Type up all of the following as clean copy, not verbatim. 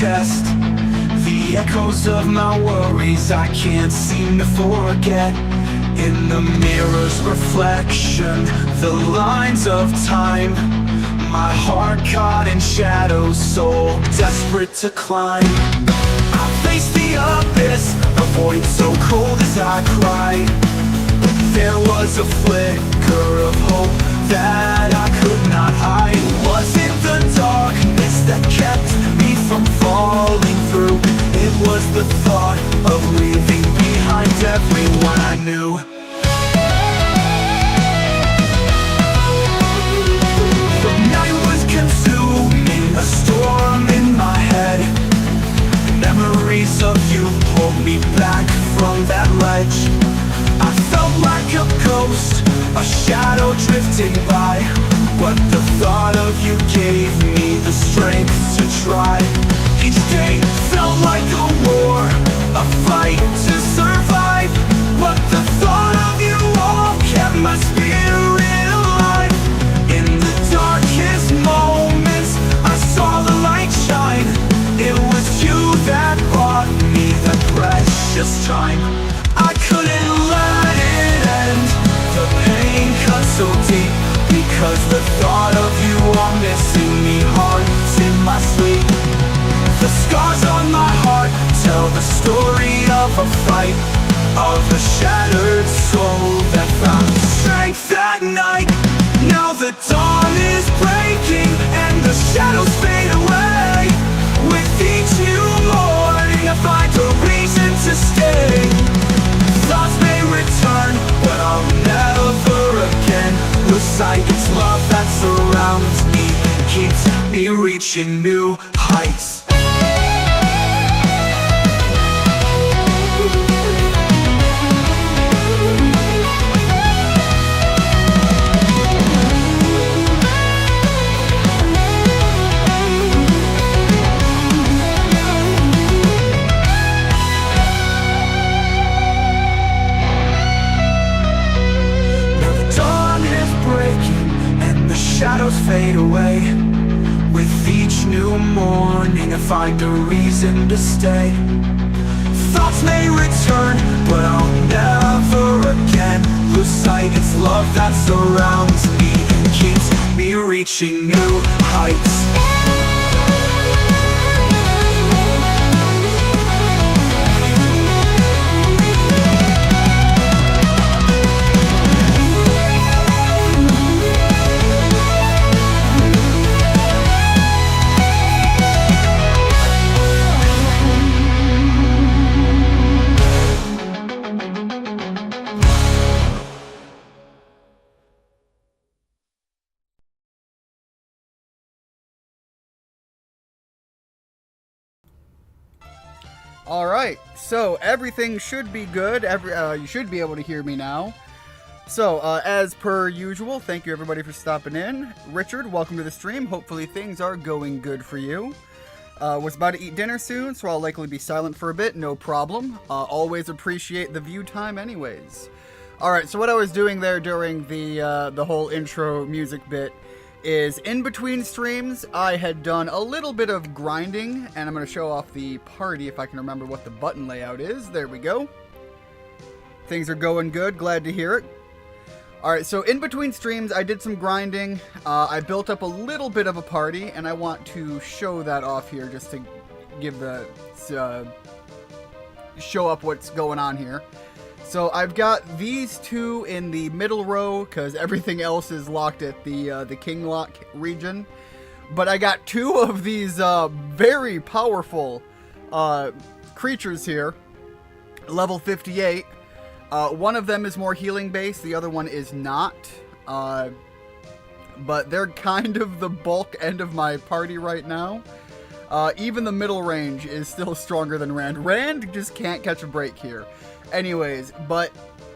chest. The echoes of my worries I can't seem to forget. In the mirror's reflection, the lines of time, my heart caught in shadows, so desperate to climb. I face the abyss, a void so cold as I cried. But there was a flicker of hope that I could not hide. It wasn't the darkness that kept me from falling through. It was the thought of leaving behind everyone I knew. The night was consuming, a storm in my head. Memories of you pulled me back from that ledge. I felt like a ghost, a shadow drifting by. But the thought of you gave me the strength to try. Each day felt like a war, a fight to survive. But the thought of you all kept my spirit alive. In the darkest moments I saw the light shine. It was you that brought me the precious time. I couldn't let it end, the pain cut so deep. Because the thought of you are missing me haunts in my sleep. The scars on my heart tell the story of a fight, of a shattered soul that found strength that night. Now the dawn is breaking and the shadows fade away. With each new morning I find a reason to stay. Thoughts may return, but I'll never again lose sight. It's love that surrounds me and keeps me reaching new heights. Shadows fade away. With each new morning I find a reason to stay. Thoughts may return, but I'll never again lose sight. It's love that surrounds me and keeps me reaching new heights. Alright, so everything should be good. You should be able to hear me now. So, as per usual, thank you everybody for stopping in. Richard, welcome to the stream. Hopefully things are going good for you. Was about to eat dinner soon, so I'll likely be silent for a bit, no problem. Always appreciate the view time anyways. Alright, so what I was doing there during the whole intro music bit is in between streams, I had done a little bit of grinding, and I'm going to show off the party if I can remember what the button layout is. There we go. Things are going good. Glad to hear it. Alright, so in between streams, I did some grinding. I built up a little bit of a party, and I want to show that off here just to give the... show up what's going on here. So I've got these two in the middle row because everything else is locked at the King Lock region. But I got two of these very powerful creatures here, level 58. One of them is more healing based, the other one is not. But they're kind of the bulk end of my party right now. Even the middle range is still stronger than Rand. Rand just can't catch a break here. Anyways, but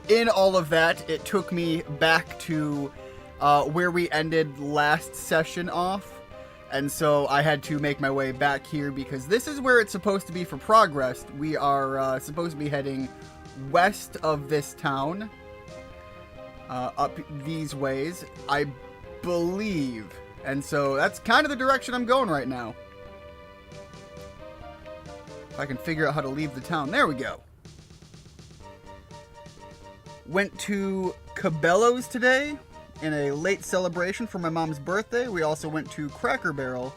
in all of that, it took me back to where we ended last session off. And so I had to make my way back here because this is where it's supposed to be for progress. We are supposed to be heading west of this town, up these ways, I believe. And so that's kind of the direction I'm going right now. If I can figure out how to leave the town. There we go. Went to Cabela's today in a late celebration for my mom's birthday. We also went to Cracker Barrel,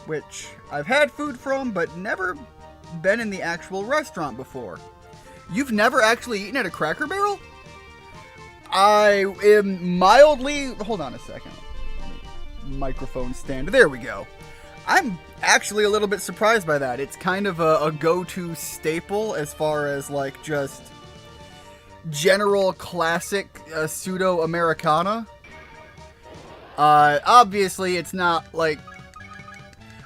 which I've had food from, but never been in the actual restaurant before. You've never actually eaten at a Cracker Barrel? I am mildly... Hold on a second. Microphone stand. There we go. I'm actually a little bit surprised by that. It's kind of a go-to staple as far as, like, just general classic pseudo-Americana. Obviously, it's not, like...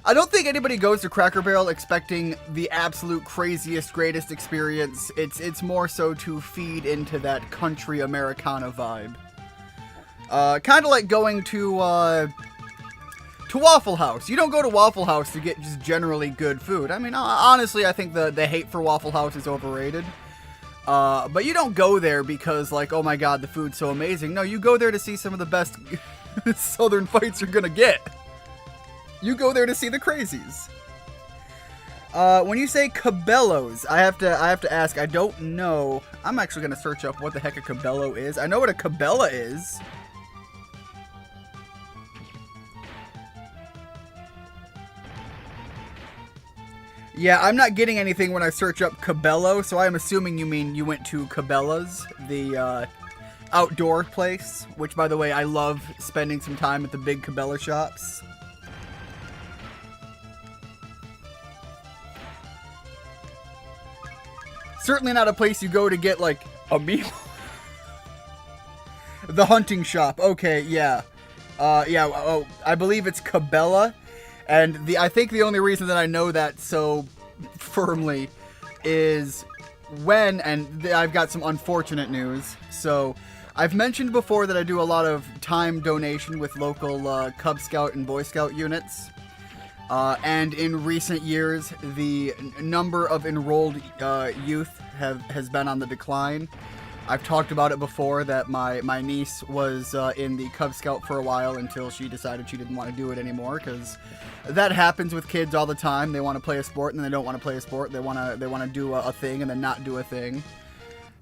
I don't think anybody goes to Cracker Barrel expecting the absolute craziest, greatest experience. It's more so to feed into that country Americana vibe. Kind of like going to Waffle House. You don't go to Waffle House to get just generally good food. I mean, honestly, I think the hate for Waffle House is overrated. But you don't go there because, like, oh my god, the food's so amazing. No, you go there to see some of the best Southern fights you're gonna get. You go there to see the crazies. When you say Cabela's, I have to ask. I don't know. I'm actually gonna search up what the heck a Cabello is. I know what a Cabela is. Yeah, I'm not getting anything when I search up Cabello, so I'm assuming you mean you went to Cabela's, the outdoor place. Which, by the way, I love spending some time at the big Cabela shops. Certainly not a place you go to get, like, a meal. The hunting shop. Okay, yeah. I believe it's Cabela. And I think the only reason that I know that so firmly is when, and I've got some unfortunate news. So, I've mentioned before that I do a lot of time donation with local Cub Scout and Boy Scout units. And in recent years, the number of enrolled youth has been on the decline. I've talked about it before that my niece was in the Cub Scout for a while until she decided she didn't want to do it anymore, because that happens with kids all the time. They want to play a sport and then they don't want to play a sport. They want to do a thing and then not do a thing.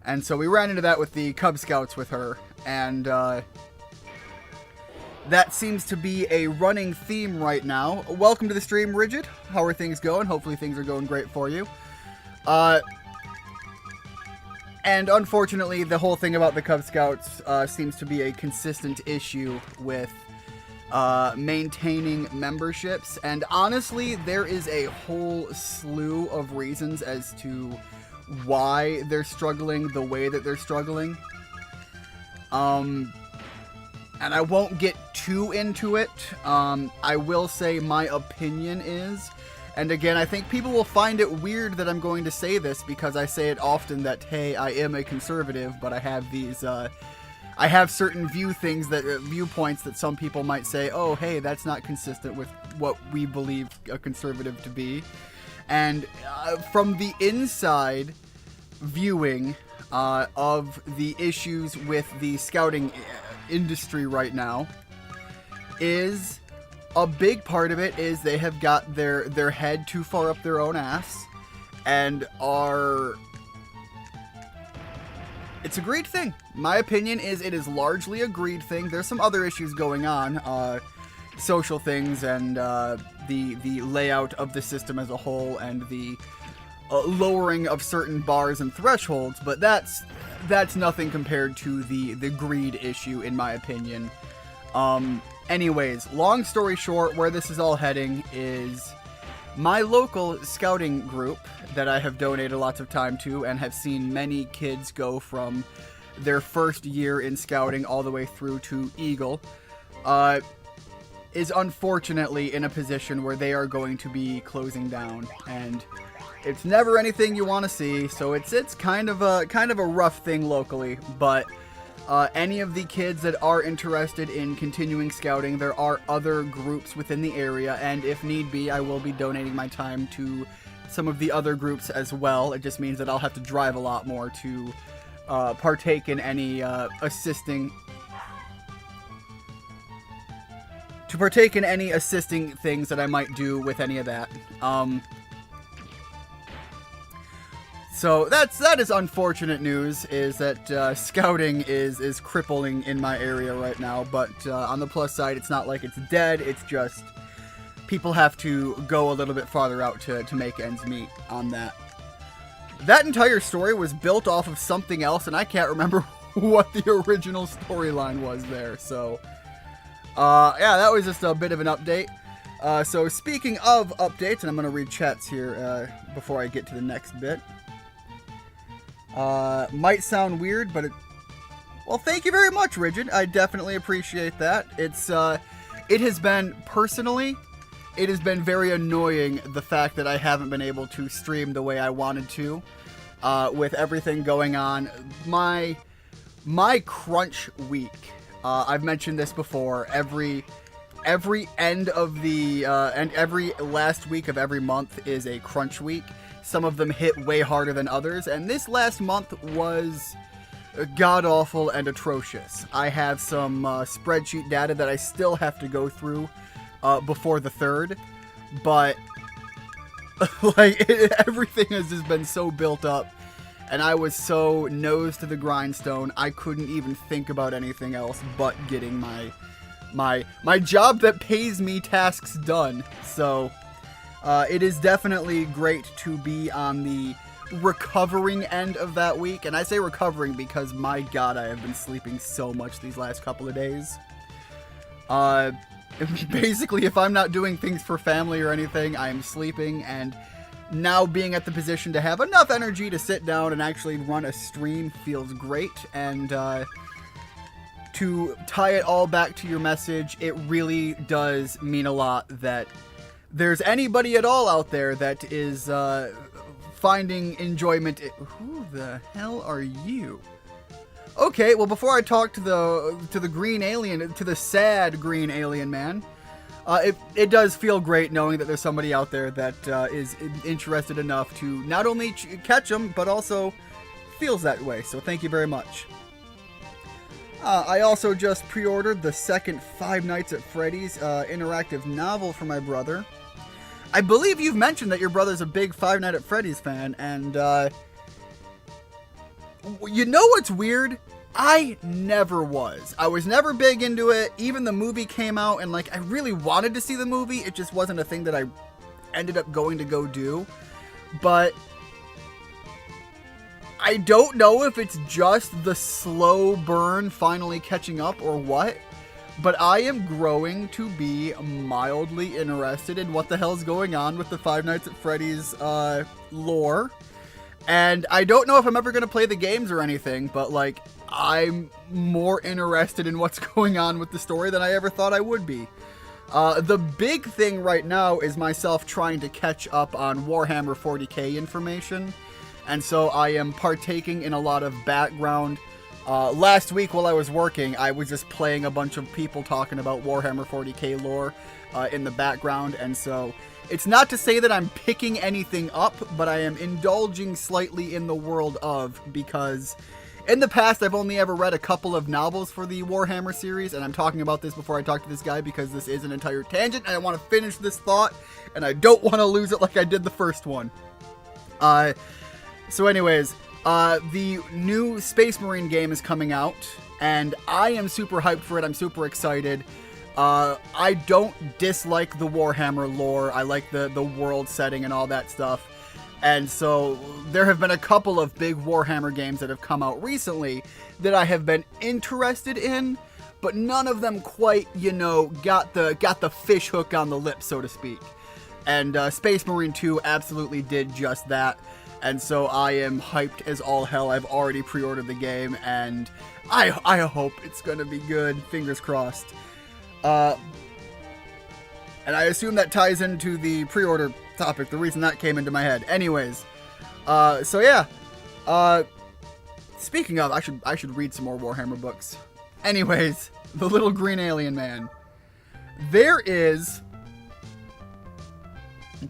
And so we ran into that with the Cub Scouts with her, and that seems to be a running theme right now. Welcome to the stream, Rigid. How are things going? Hopefully things are going great for you. And unfortunately, the whole thing about the Cub Scouts seems to be a consistent issue with maintaining memberships. And honestly, there is a whole slew of reasons as to why they're struggling the way that they're struggling. And I won't get too into it. I will say my opinion is, and again, I think people will find it weird that I'm going to say this because I say it often that, hey, I am a conservative, but I have these, I have certain viewpoints that some people might say, oh, hey, that's not consistent with what we believe a conservative to be. And from the inside viewing of the issues with the scouting industry right now, is a big part of it is they have got their head too far up their own ass and are... It's a greed thing. My opinion is it is largely a greed thing. There's some other issues going on, social things and the layout of the system as a whole and the lowering of certain bars and thresholds, but that's nothing compared to the greed issue, in my opinion. Anyways, long story short, where this is all heading is my local scouting group that I have donated lots of time to and have seen many kids go from their first year in scouting all the way through to Eagle, is unfortunately in a position where they are going to be closing down, and it's never anything you want to see, so it's kind of a rough thing locally, but any of the kids that are interested in continuing scouting, there are other groups within the area, and if need be, I will be donating my time to some of the other groups as well. It just means that I'll have to drive a lot more to partake in any assisting things that I might do with any of that. So that is unfortunate news, is that scouting is crippling in my area right now. But on the plus side, it's not like it's dead. It's just people have to go a little bit farther out to make ends meet on that. That entire story was built off of something else, and I can't remember what the original storyline was there. So, yeah, that was just a bit of an update. So speaking of updates, and I'm going to read chats here before I get to the next bit. Might sound weird, but well, thank you very much, Rigid. I definitely appreciate that. It has been, personally, it has been very annoying, the fact that I haven't been able to stream the way I wanted to, with everything going on. My crunch week, I've mentioned this before, every end of the, and every last week of every month is a crunch week. Some of them hit way harder than others, and this last month was god-awful and atrocious. I have some spreadsheet data that I still have to go through before the 3rd, but like everything has just been so built up, and I was so nose to the grindstone, I couldn't even think about anything else but getting my job that pays me tasks done. So it is definitely great to be on the recovering end of that week. And I say recovering because, my God, I have been sleeping so much these last couple of days. Basically, if I'm not doing things for family or anything, I am sleeping. And now being at the position to have enough energy to sit down and actually run a stream feels great. And to tie it all back to your message, it really does mean a lot that there's anybody at all out there that is finding enjoyment. Who the hell are you? Okay, well, before I talk to the green alien, to the sad green alien man, it does feel great knowing that there's somebody out there that is interested enough to not only catch them, but also feels that way. So thank you very much. I also just pre-ordered the second Five Nights at Freddy's interactive novel for my brother. I believe you've mentioned that your brother's a big Five Nights at Freddy's fan, and you know what's weird? I never was. I was never big into it. Even the movie came out, and like I really wanted to see the movie. It just wasn't a thing that I ended up going to go do. But I don't know if it's just the slow burn finally catching up or what. But I am growing to be mildly interested in what the hell's going on with the Five Nights at Freddy's lore. And I don't know if I'm ever going to play the games or anything, but like, I'm more interested in what's going on with the story than I ever thought I would be. The big thing right now is myself trying to catch up on Warhammer 40k information. And so I am partaking in a lot of background. Last week while I was working, I was just playing a bunch of people talking about Warhammer 40k lore in the background, and so it's not to say that I'm picking anything up, but I am indulging slightly in the world of, because in the past I've only ever read a couple of novels for the Warhammer series, and I'm talking about this before I talk to this guy because this is an entire tangent, and I want to finish this thought, and I don't want to lose it like I did the first one. So anyways, the new Space Marine game is coming out, and I am super hyped for it. I'm super excited. I don't dislike the Warhammer lore. I like the world setting and all that stuff. And so there have been a couple of big Warhammer games that have come out recently that I have been interested in, but none of them quite, got the fish hook on the lip, so to speak. And Space Marine 2 absolutely did just that. And so I am hyped as all hell. I've already pre-ordered the game, and I hope it's going to be good. Fingers crossed. And I assume that ties into the pre-order topic, the reason that came into my head. Anyways, so yeah. Speaking of, I should read some more Warhammer books. Anyways, the little green alien man. There is...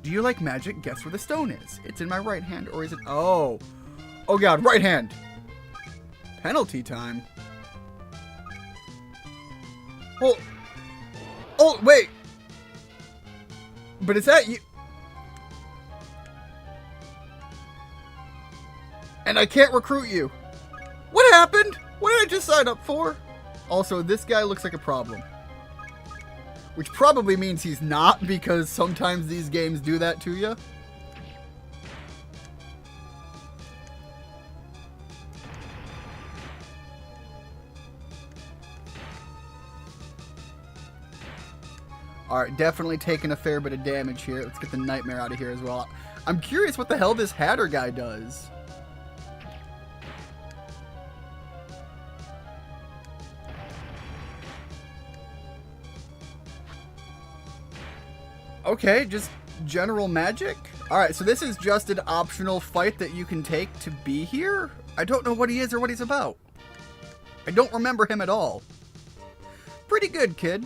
Do you like magic? Guess where the stone is. It's in my right hand, or is it... Oh. Oh god, right hand. Penalty time. Well... Oh, wait. But is that you... And I can't recruit you. What happened? What did I just sign up for? Also, this guy looks like a problem. Which probably means he's not, because sometimes these games do that to you. Alright, definitely taking a fair bit of damage here. Let's get the nightmare out of here as well. I'm curious what the hell this Hatter guy does. Okay, just general magic? Alright, so this is just an optional fight that you can take to be here? I don't know what he is or what he's about. I don't remember him at all. Pretty good, kid.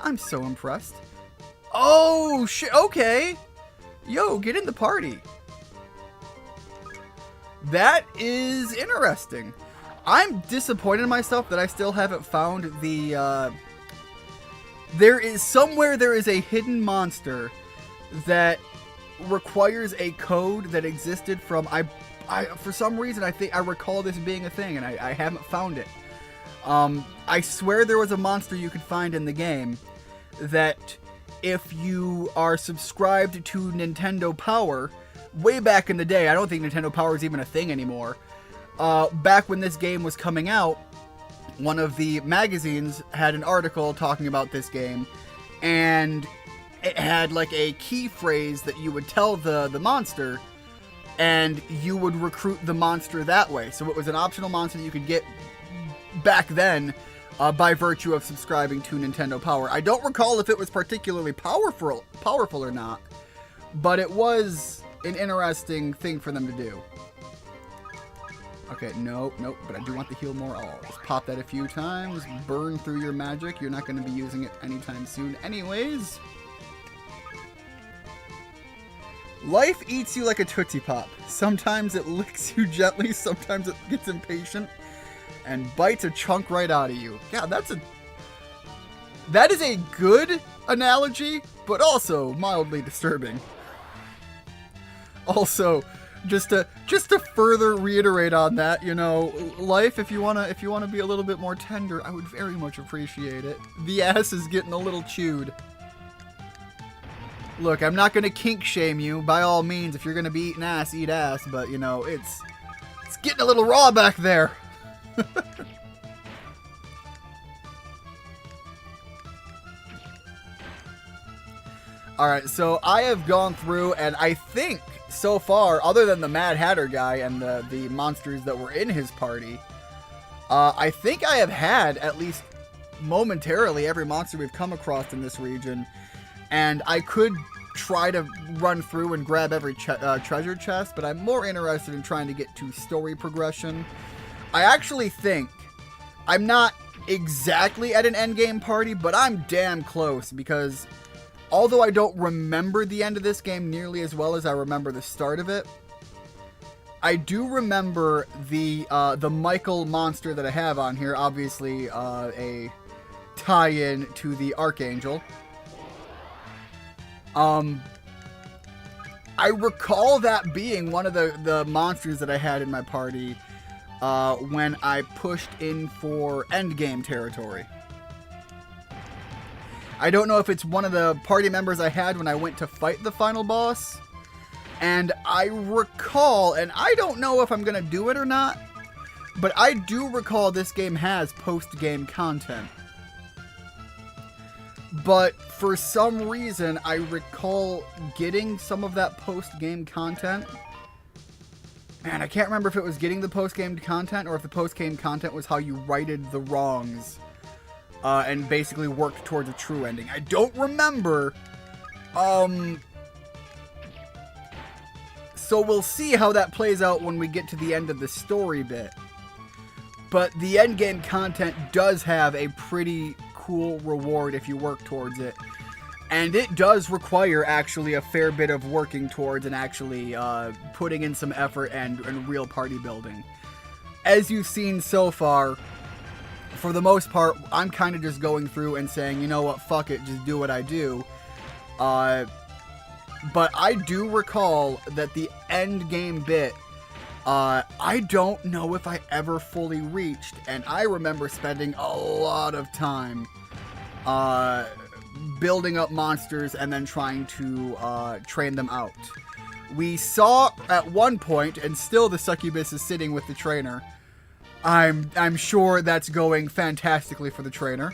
I'm so impressed. Oh, shit, okay. Yo, get in the party. That is interesting. I'm disappointed in myself that I still haven't found the, there is a hidden monster that requires a code that existed from, for some reason, I recall this being a thing, and I haven't found it. I swear there was a monster you could find in the game that, if you are subscribed to Nintendo Power, way back in the day, I don't think Nintendo Power is even a thing anymore, back when this game was coming out, one of the magazines had an article talking about this game, and it had like a key phrase that you would tell the monster, and you would recruit the monster that way. So it was an optional monster that you could get back then by virtue of subscribing to Nintendo Power. I don't recall if it was particularly powerful or not, but it was an interesting thing for them to do. Okay, nope, but I do want the heal more all. Just pop that a few times, burn through your magic. You're not going to be using it anytime soon anyways. Life eats you like a Tootsie Pop. Sometimes it licks you gently, sometimes it gets impatient and bites a chunk right out of you. God, that is a good analogy, but also mildly disturbing. Also, just to further reiterate on that, you know, life, if you wanna be a little bit more tender, I would very much appreciate it. The ass is getting a little chewed. Look, I'm not gonna kink shame you. By all means, if you're gonna be eating ass, eat ass. But you know, it's getting a little raw back there. Alright, so I have gone through, and I think so far, other than the Mad Hatter guy and the monsters that were in his party, I think I have had, at least momentarily, every monster we've come across in this region, and I could try to run through and grab every treasure chest, but I'm more interested in trying to get to story progression. I actually think I'm not exactly at an endgame party, but I'm damn close, because although I don't remember the end of this game nearly as well as I remember the start of it, I do remember the Michael monster that I have on here, obviously a tie-in to the Archangel. I recall that being one of the monsters that I had in my party when I pushed in for endgame territory. I don't know if it's one of the party members I had when I went to fight the final boss. And I recall, and I don't know if I'm going to do it or not, but I do recall this game has post-game content. But for some reason, I recall getting some of that post-game content. Man, I can't remember if it was getting the post-game content or if the post-game content was how you righted the wrongs. And basically worked towards a true ending. I don't remember. So we'll see how that plays out when we get to the end of the story bit. But the endgame content does have a pretty cool reward if you work towards it. And it does require actually a fair bit of working towards and actually putting in some effort and real party building. As you've seen so far, for the most part, I'm kind of just going through and saying, you know what, fuck it, just do what I do. But I do recall that the end game bit I don't know if I ever fully reached, and I remember spending a lot of time building up monsters and then trying to train them out. We saw at one point, and still the succubus is sitting with the trainer. I'm sure that's going fantastically for the trainer.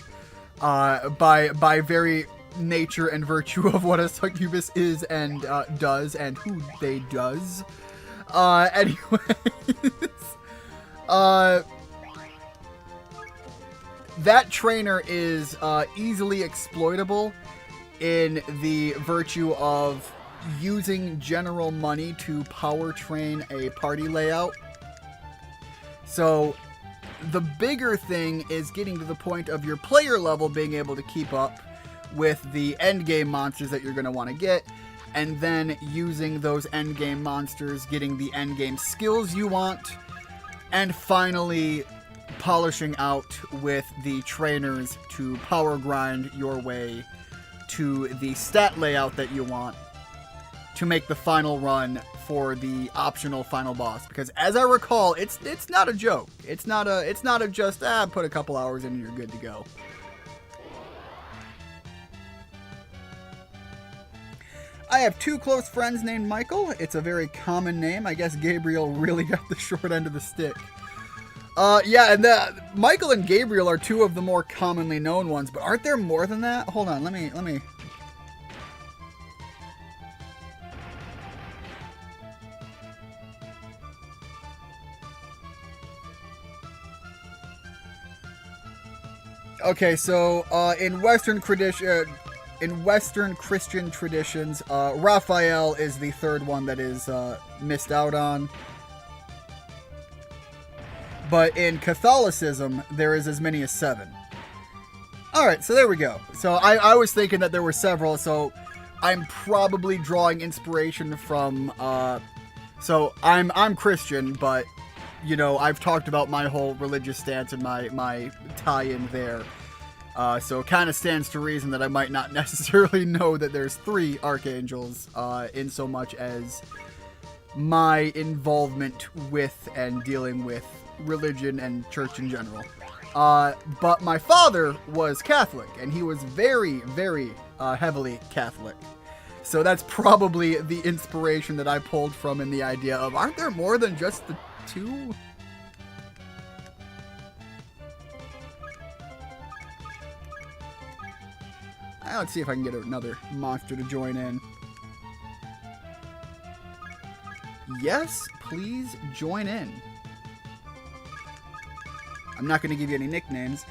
By very nature and virtue of what a succubus is and does and who they does. Anyways, that trainer is easily exploitable in the virtue of using general money to power train a party layout. So the bigger thing is getting to the point of your player level being able to keep up with the endgame monsters that you're going to want to get, and then using those endgame monsters, getting the endgame skills you want, and finally polishing out with the trainers to power grind your way to the stat layout that you want to make the final run for the optional final boss. Because as I recall, it's not a joke. It's not a just put a couple hours in and you're good to go. I have two close friends named Michael. It's a very common name. I guess Gabriel really got the short end of the stick. Yeah, and Michael and Gabriel are two of the more commonly known ones, but aren't there more than that? Hold on, let me. Okay, so in Western Christian traditions, Raphael is the third one that is missed out on. But in Catholicism, there is as many as 7. Alright, so there we go. So I was thinking that there were several, so I'm probably drawing inspiration from... so I'm Christian, but, you know, I've talked about my whole religious stance and my tie-in there. So it kind of stands to reason that I might not necessarily know that there's 3 archangels, in so much as my involvement with and dealing with religion and church in general. But my father was Catholic, and he was very, very heavily Catholic. So that's probably the inspiration that I pulled from in the idea of, aren't there more than just the 2? Let's see if I can get another monster to join in. Yes, please join in. I'm not going to give you any nicknames.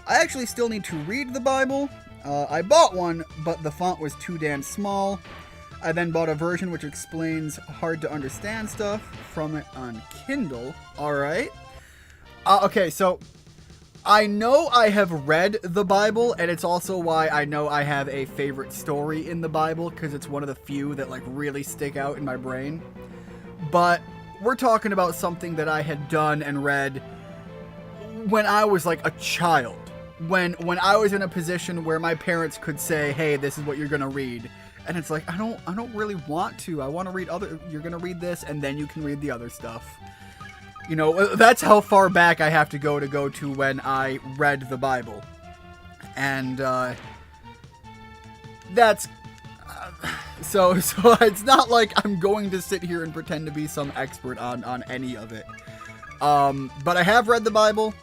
I actually still need to read the Bible. I bought one, but the font was too damn small. I then bought a version which explains hard to understand stuff from it on Kindle. Alright. Okay, so I know I have read the Bible, and it's also why I know I have a favorite story in the Bible, because it's one of the few that like really stick out in my brain. But we're talking about something that I had done and read when I was like a child. When I was in a position where my parents could say, hey, this is what you're gonna read. And it's like, I don't really want to. I want to read you're gonna read this, and then you can read the other stuff. You know, that's how far back I have to go to when I read the Bible. And, that's... So it's not like I'm going to sit here and pretend to be some expert on any of it. But I have read the Bible,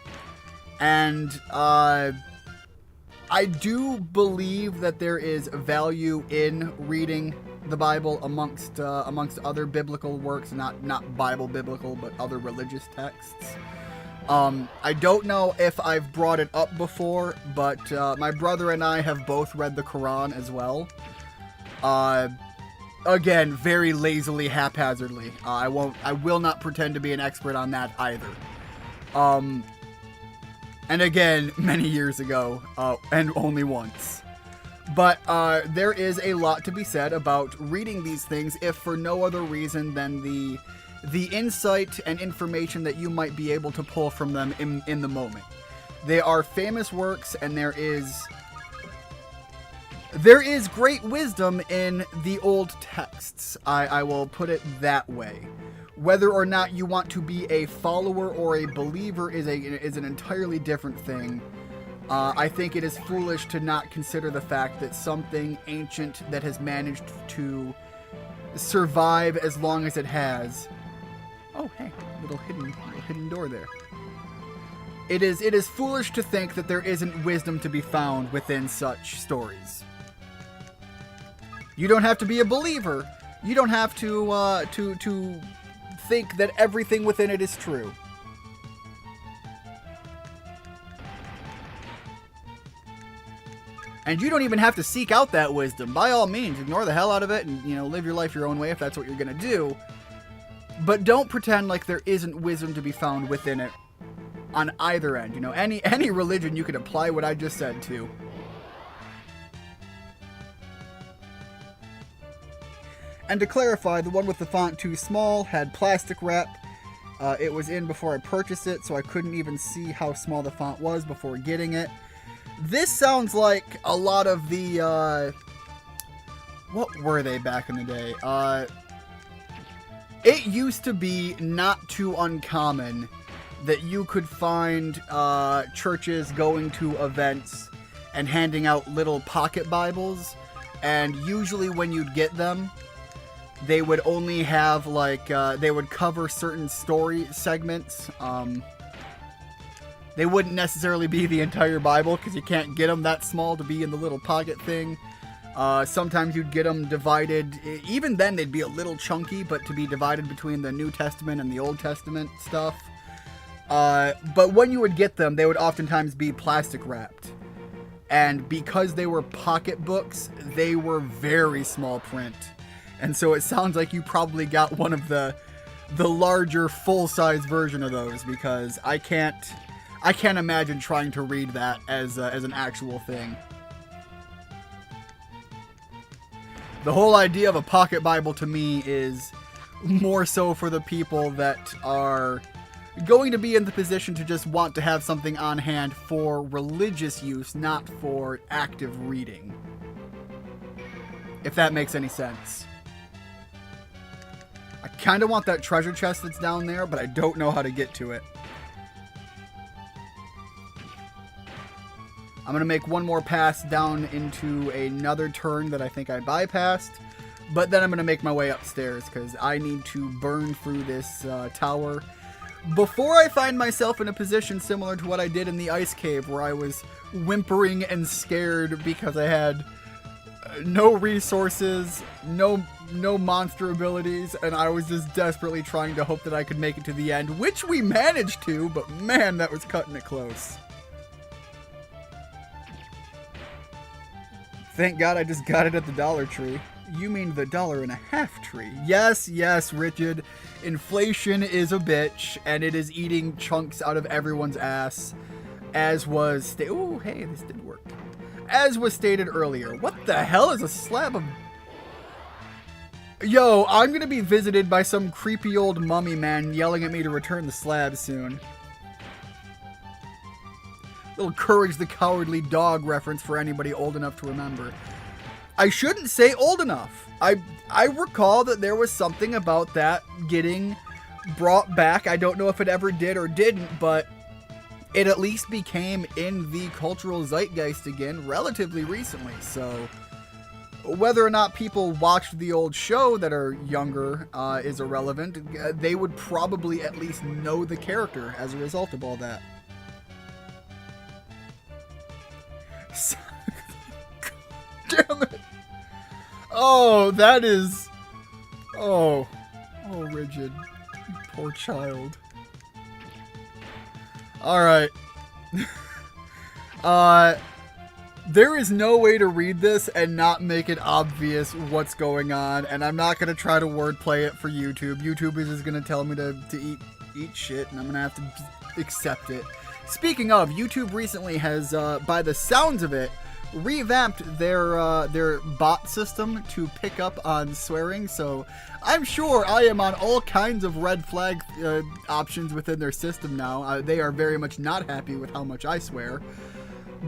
and, I do believe that there is value in reading the Bible amongst other biblical works, not Bible biblical, but other religious texts. I don't know if I've brought it up before, but my brother and I have both read the Quran as well. Again, very lazily, haphazardly. I will not pretend to be an expert on that either. And again, many years ago, and only once. But there is a lot to be said about reading these things, if for no other reason than the insight and information that you might be able to pull from them in the moment. They are famous works, and there is great wisdom in the old texts. I will put it that way. Whether or not you want to be a follower or a believer is an entirely different thing. I think it is foolish to not consider the fact that something ancient that has managed to survive as long as it has. Oh, hey, little hidden door there. It is foolish to think that there isn't wisdom to be found within such stories. You don't have to be a believer. You don't have to think that everything within it is true. And you don't even have to seek out that wisdom. By all means, ignore the hell out of it and, live your life your own way if that's what you're going to do. But don't pretend like there isn't wisdom to be found within it on either end. Any religion you can apply what I just said to. And to clarify, the one with the font too small had plastic wrap. It was in before I purchased it, so I couldn't even see how small the font was before getting it. This sounds like a lot of the, what were they back in the day? It used to be not too uncommon that you could find churches going to events and handing out little pocket Bibles, and usually when you'd get them, they would only have, they would cover certain story segments. They wouldn't necessarily be the entire Bible, because you can't get them that small to be in the little pocket thing. Sometimes you'd get them divided. Even then, they'd be a little chunky, but to be divided between the New Testament and the Old Testament stuff. But when you would get them, they would oftentimes be plastic wrapped. And because they were pocket books, they were very small print. And so it sounds like you probably got one of the larger full-size version of those, because I can't imagine trying to read that as an actual thing. The whole idea of a pocket Bible to me is more so for the people that are going to be in the position to just want to have something on hand for religious use, not for active reading. If that makes any sense. I kind of want that treasure chest that's down there, but I don't know how to get to it. I'm going to make one more pass down into another turn that I think I bypassed, but then I'm going to make my way upstairs because I need to burn through this tower before I find myself in a position similar to what I did in the ice cave, where I was whimpering and scared because I had no resources, no monster abilities, and I was just desperately trying to hope that I could make it to the end, which we managed to, but man, that was cutting it close. Thank God I just got it at the Dollar Tree. You mean the $1.50 tree? Yes, Richard. Inflation is a bitch, and it is eating chunks out of everyone's ass, as was... Ooh, hey, this did work. As was stated earlier. What the hell is a slab of... Yo, I'm gonna be visited by some creepy old mummy man yelling at me to return the slab soon. Little Courage the Cowardly Dog reference for anybody old enough to remember. I shouldn't say old enough. I recall that there was something about that getting brought back. I don't know if it ever did or didn't, but it at least became in the cultural zeitgeist again relatively recently. So whether or not people watched the old show that are younger is irrelevant. They would probably at least know the character as a result of all that. Damn it. Oh, that is... Oh, Rigid. You poor child. Alright. There is no way to read this and not make it obvious what's going on, and I'm not going to try to wordplay it for YouTube. YouTube is just going to tell me to eat shit, and I'm going to have to accept it. Speaking of, YouTube recently has, by the sounds of it, revamped their bot system to pick up on swearing, so I'm sure I am on all kinds of red flag options within their system now. They are very much not happy with how much I swear,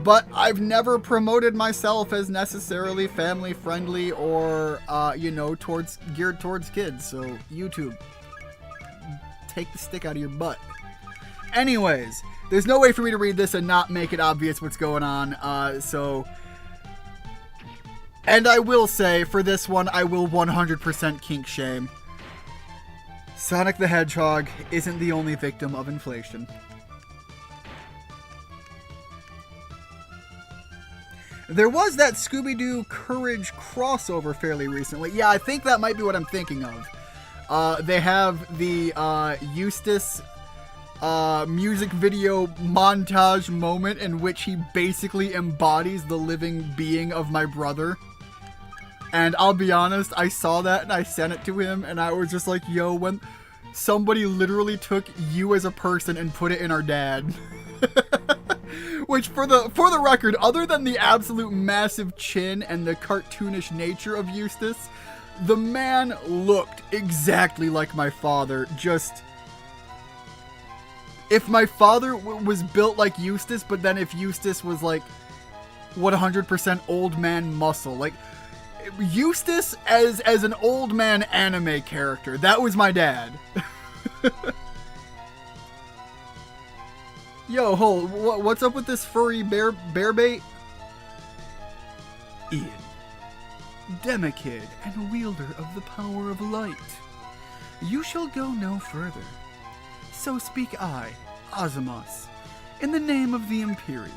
but I've never promoted myself as necessarily family friendly or geared towards kids. So YouTube, take the stick out of your butt. Anyways, there's no way for me to read this and not make it obvious what's going on. And I will say, for this one, I will 100% kink shame. Sonic the Hedgehog isn't the only victim of inflation. There was that Scooby-Doo Courage crossover fairly recently. Yeah, I think that might be what I'm thinking of. They have the Eustace music video montage moment in which he basically embodies the living being of my brother. And I'll be honest, I saw that and I sent it to him and I was just like, yo, when somebody literally took you as a person and put it in our dad. Which, for the record, other than the absolute massive chin and the cartoonish nature of Eustace, the man looked exactly like my father. Just, if my father was built like Eustace, but then if Eustace was like, 100% old man muscle. Like, Eustace as an old man anime character. That was my dad. Yo, hold, what's up with this furry bear bait? Ian, DemiKid and wielder of the power of light, you shall go no further. So speak I, Ozymus, in the name of the Imperium.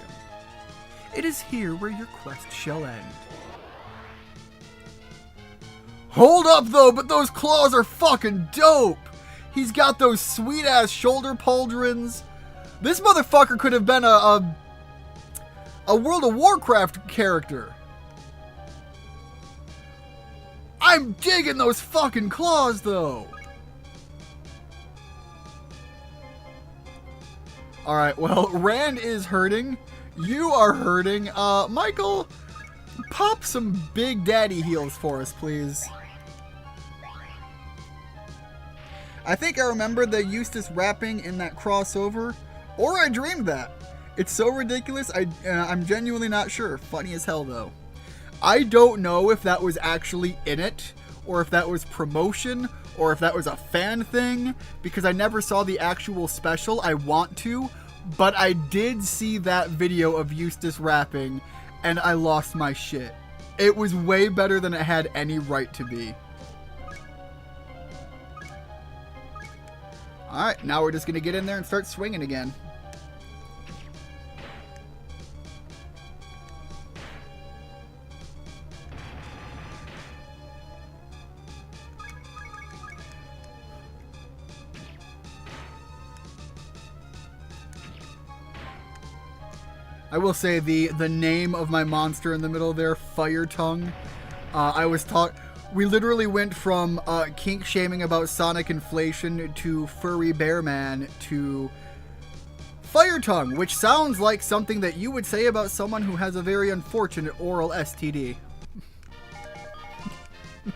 It is here where your quest shall end. Hold up though, but those claws are fucking dope! He's got those sweet ass shoulder pauldrons. This motherfucker could have been a World of Warcraft character. I'm digging those fucking claws, though. Alright, well, Rand is hurting. You are hurting. Michael, pop some Big Daddy heals for us, please. I think I remember the Eustace rapping in that crossover. Or I dreamed that. It's so ridiculous, I'm genuinely not sure. Funny as hell, though. I don't know if that was actually in it, or if that was promotion, or if that was a fan thing, because I never saw the actual special. I want to, but I did see that video of Eustace rapping, and I lost my shit. It was way better than it had any right to be. Alright, now we're just going to get in there and start swinging again. I will say the name of my monster in the middle there, Fire Tongue. I was taught... We literally went from kink shaming about Sonic inflation to Furry Bear Man to Fire Tongue, which sounds like something that you would say about someone who has a very unfortunate oral STD.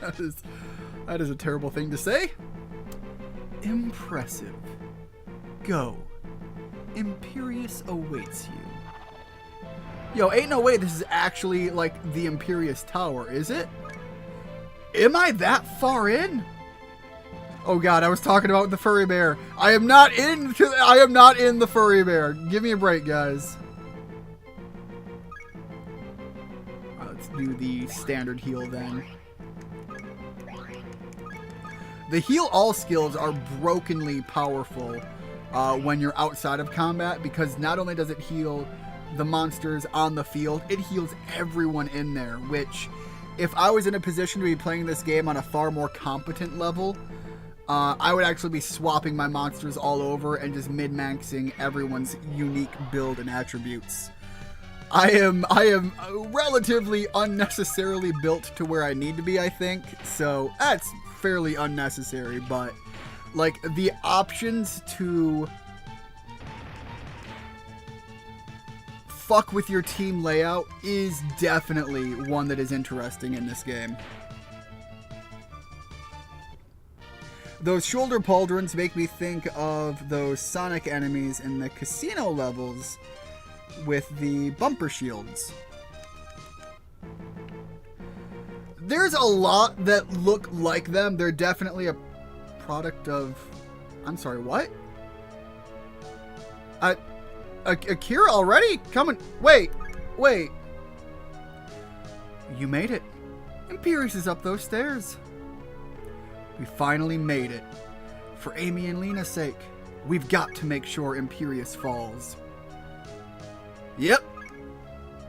That is a terrible thing to say. Impressive. Go. Imperious awaits you. Yo, ain't no way this is actually like the Imperious Tower, is it? Am I that far in? Oh god, I was talking about the furry bear. I am not in the furry bear. Give me a break, guys. Let's do the standard heal then. The heal all skills are brokenly powerful when you're outside of combat, because not only does it heal the monsters on the field, it heals everyone in there, which, if I was in a position to be playing this game on a far more competent level, I would actually be swapping my monsters all over and just min-maxing everyone's unique build and attributes. I am relatively unnecessarily built to where I need to be, I think, so that's fairly unnecessary, but like the options to fuck with your team layout is definitely one that is interesting in this game. Those shoulder pauldrons make me think of those Sonic enemies in the casino levels with the bumper shields. There's a lot that look like them. They're definitely a product of I'm sorry, what? Akira already? Coming. Wait. You made it. Imperius is up those stairs. We finally made it. For Amy and Lena's sake, we've got to make sure Imperius falls. Yep.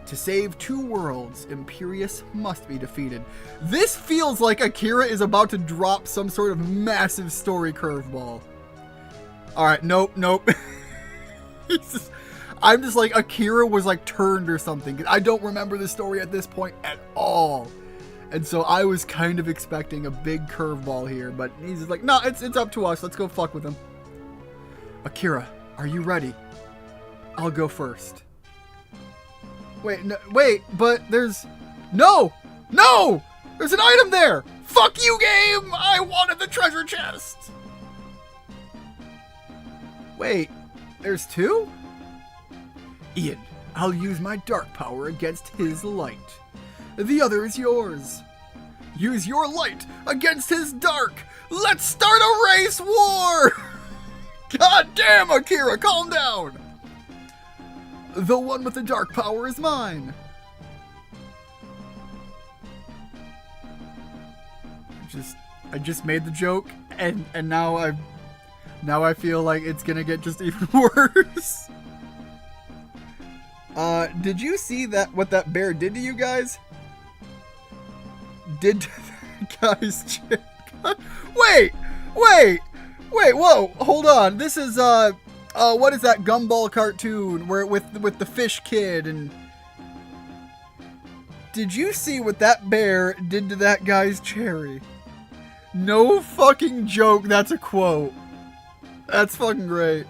To save 2 worlds, Imperius must be defeated. This feels like Akira is about to drop some sort of massive story curveball. Alright, nope. I'm just like, Akira was like turned or something. I don't remember the story at this point at all. And so I was kind of expecting a big curveball here, but he's just like, no, it's up to us. Let's go fuck with him. Akira, are you ready? I'll go first. Wait, but there's... No! There's an item there! Fuck you, game! I wanted the treasure chest! Wait, there's 2? Ian, I'll use my dark power against his light. The other is yours. Use your light against his dark! Let's start a race war! God damn, Akira, calm down! The one with the dark power is mine. I just made the joke, and now I feel like it's gonna get just even worse. Did you see what that bear did to you guys? Guys, wait, whoa, hold on. This is what is that Gumball cartoon where with the fish kid and... Did you see what that bear did to that guy's cherry? No fucking joke, that's a quote. That's fucking great.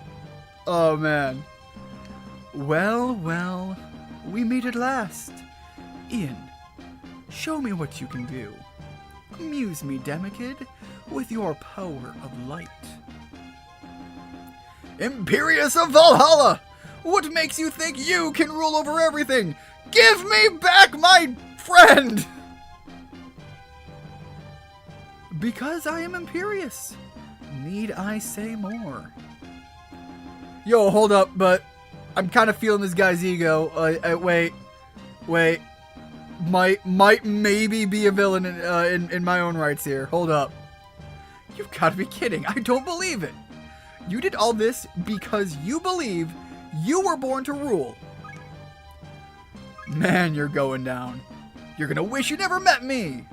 Oh man. Well, we meet at last. Ian, show me what you can do. Amuse me, DemiKid, with your power of light. Imperius of Valhalla! What makes you think you can rule over everything? Give me back my friend! Because I am Imperius. Need I say more? Yo, hold up, but I'm kind of feeling this guy's ego. Wait. Might maybe be a villain in my own rights here. Hold up. You've got to be kidding. I don't believe it. You did all this because you believe you were born to rule. Man, you're going down. You're gonna wish you never met me.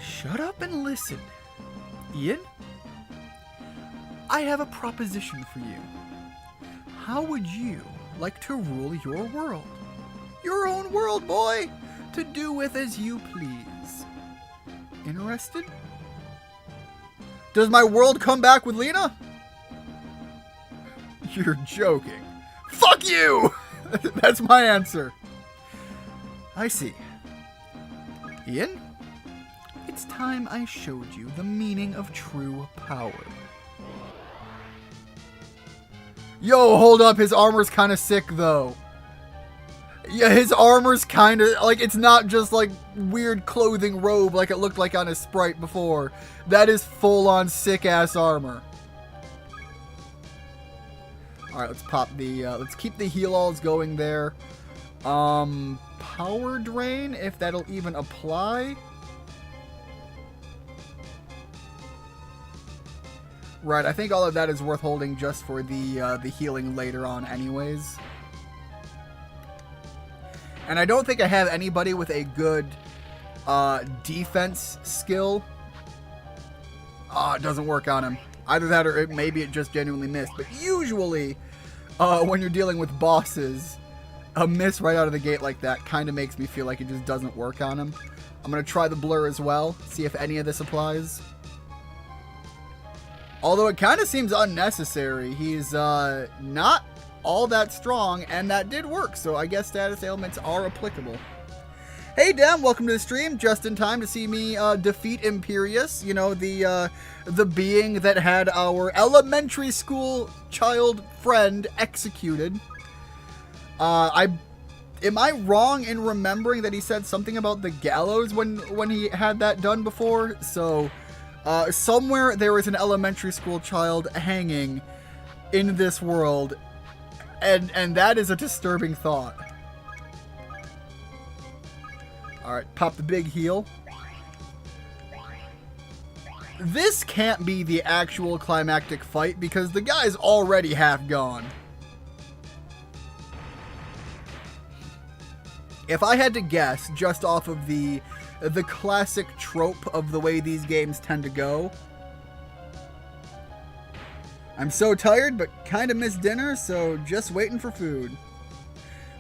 Shut up and listen. Ian? I have a proposition for you. How would you like to rule your world? Your own world, boy! To do with as you please. Interested? Does my world come back with Lena? You're joking. Fuck you! That's my answer. I see. Ian? It's time I showed you the meaning of true power. Yo, hold up. His armor's kind of sick, though. Yeah, his armor's kind of... Like, it's not just, like, weird clothing robe like it looked like on his sprite before. That is full-on sick-ass armor. Alright, let's pop the... let's keep the heal-alls going there. Power drain, if that'll even apply. Right, I think all of that is worth holding just for the healing later on anyways. And I don't think I have anybody with a good defense skill. It doesn't work on him. Either that or maybe it just genuinely missed. But usually, when you're dealing with bosses, a miss right out of the gate like that kind of makes me feel like it just doesn't work on him. I'm going to try the blur as well, see if any of this applies. Although it kind of seems unnecessary. He's not all that strong, and that did work, so I guess status ailments are applicable. Hey Dem, welcome to the stream, just in time to see me defeat Imperius, you know, the being that had our elementary school child friend executed. Am I wrong in remembering that he said something about the gallows when he had that done before? So Somewhere there is an elementary school child hanging in this world, and that is a disturbing thought. Alright, pop the big heal. This can't be the actual climactic fight because the guy's already half gone. If I had to guess, just off of the classic trope of the way these games tend to go, I'm so tired but kind of miss dinner, so just waiting for food.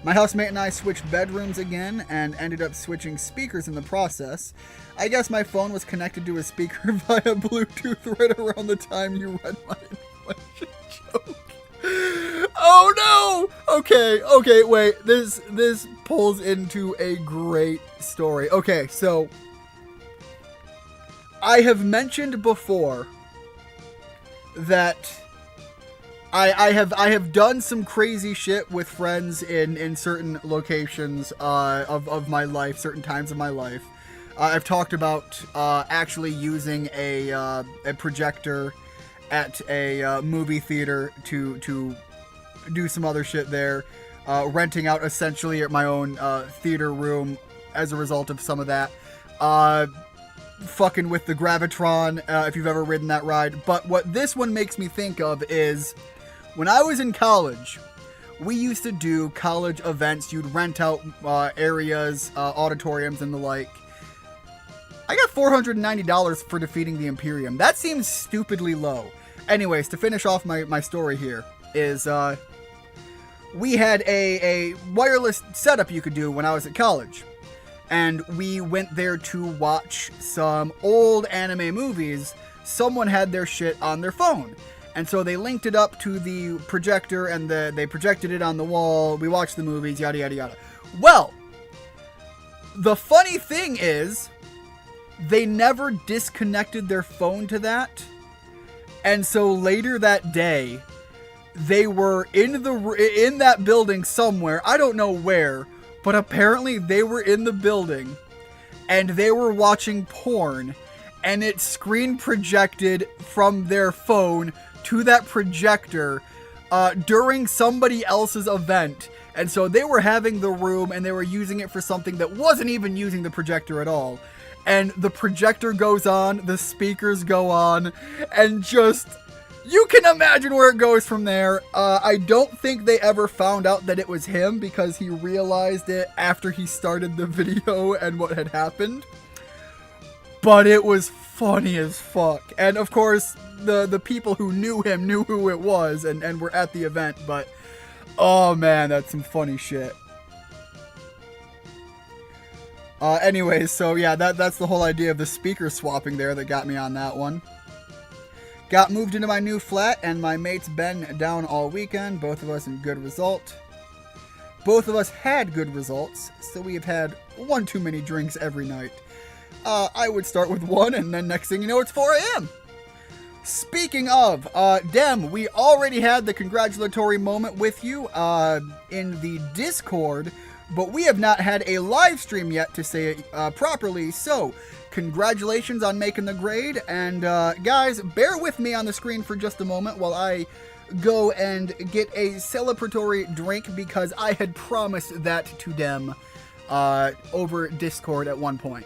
My housemate and I switched bedrooms again and ended up switching speakers in the process. I guess my phone was connected to a speaker via Bluetooth right around the time you read my inflation joke. Oh no! Okay, wait. This pulls into a great story. Okay, so I have mentioned before that I have done some crazy shit with friends in certain locations of my life, certain times of my life. I've talked about actually using a projector at a movie theater to do some other shit there, renting out essentially my own theater room as a result of some of that. Fucking with the Gravitron, if you've ever ridden that ride. But what this one makes me think of is, when I was in college, we used to do college events. You'd rent out areas, auditoriums, and the like. I got $490 for defeating the Imperium. That seems stupidly low. Anyways, to finish off my story here, is we had a wireless setup you could do when I was at college. And we went there to watch some old anime movies. Someone had their shit on their phone. And so they linked it up to the projector and they projected it on the wall. We watched the movies, yada, yada, yada. Well, the funny thing is, they never disconnected their phone to that. And so later that day, they were in that building somewhere. I don't know where, but apparently they were in the building and they were watching porn, and it screen projected from their phone to that projector during somebody else's event. And so they were having the room and they were using it for something that wasn't even using the projector at all. And the projector goes on, the speakers go on, and just, you can imagine where it goes from there. I don't think they ever found out that it was him because he realized it after he started the video and what had happened. But it was funny as fuck. And of course, the people who knew him knew who it was and were at the event. But, oh man, that's some funny shit. Anyways, so yeah, that's the whole idea of the speaker swapping there that got me on that one. Got moved into my new flat, and my mate's been down all weekend. Both of us in good result. Both of us had good results, so we have had one too many drinks every night. I would start with one, and then next thing you know, it's 4 a.m. Speaking of, Dem, we already had the congratulatory moment with you in the Discord, but we have not had a live stream yet to say it properly, so congratulations on making the grade, and guys, bear with me on the screen for just a moment while I go and get a celebratory drink, because I had promised that to Dem over Discord at one point.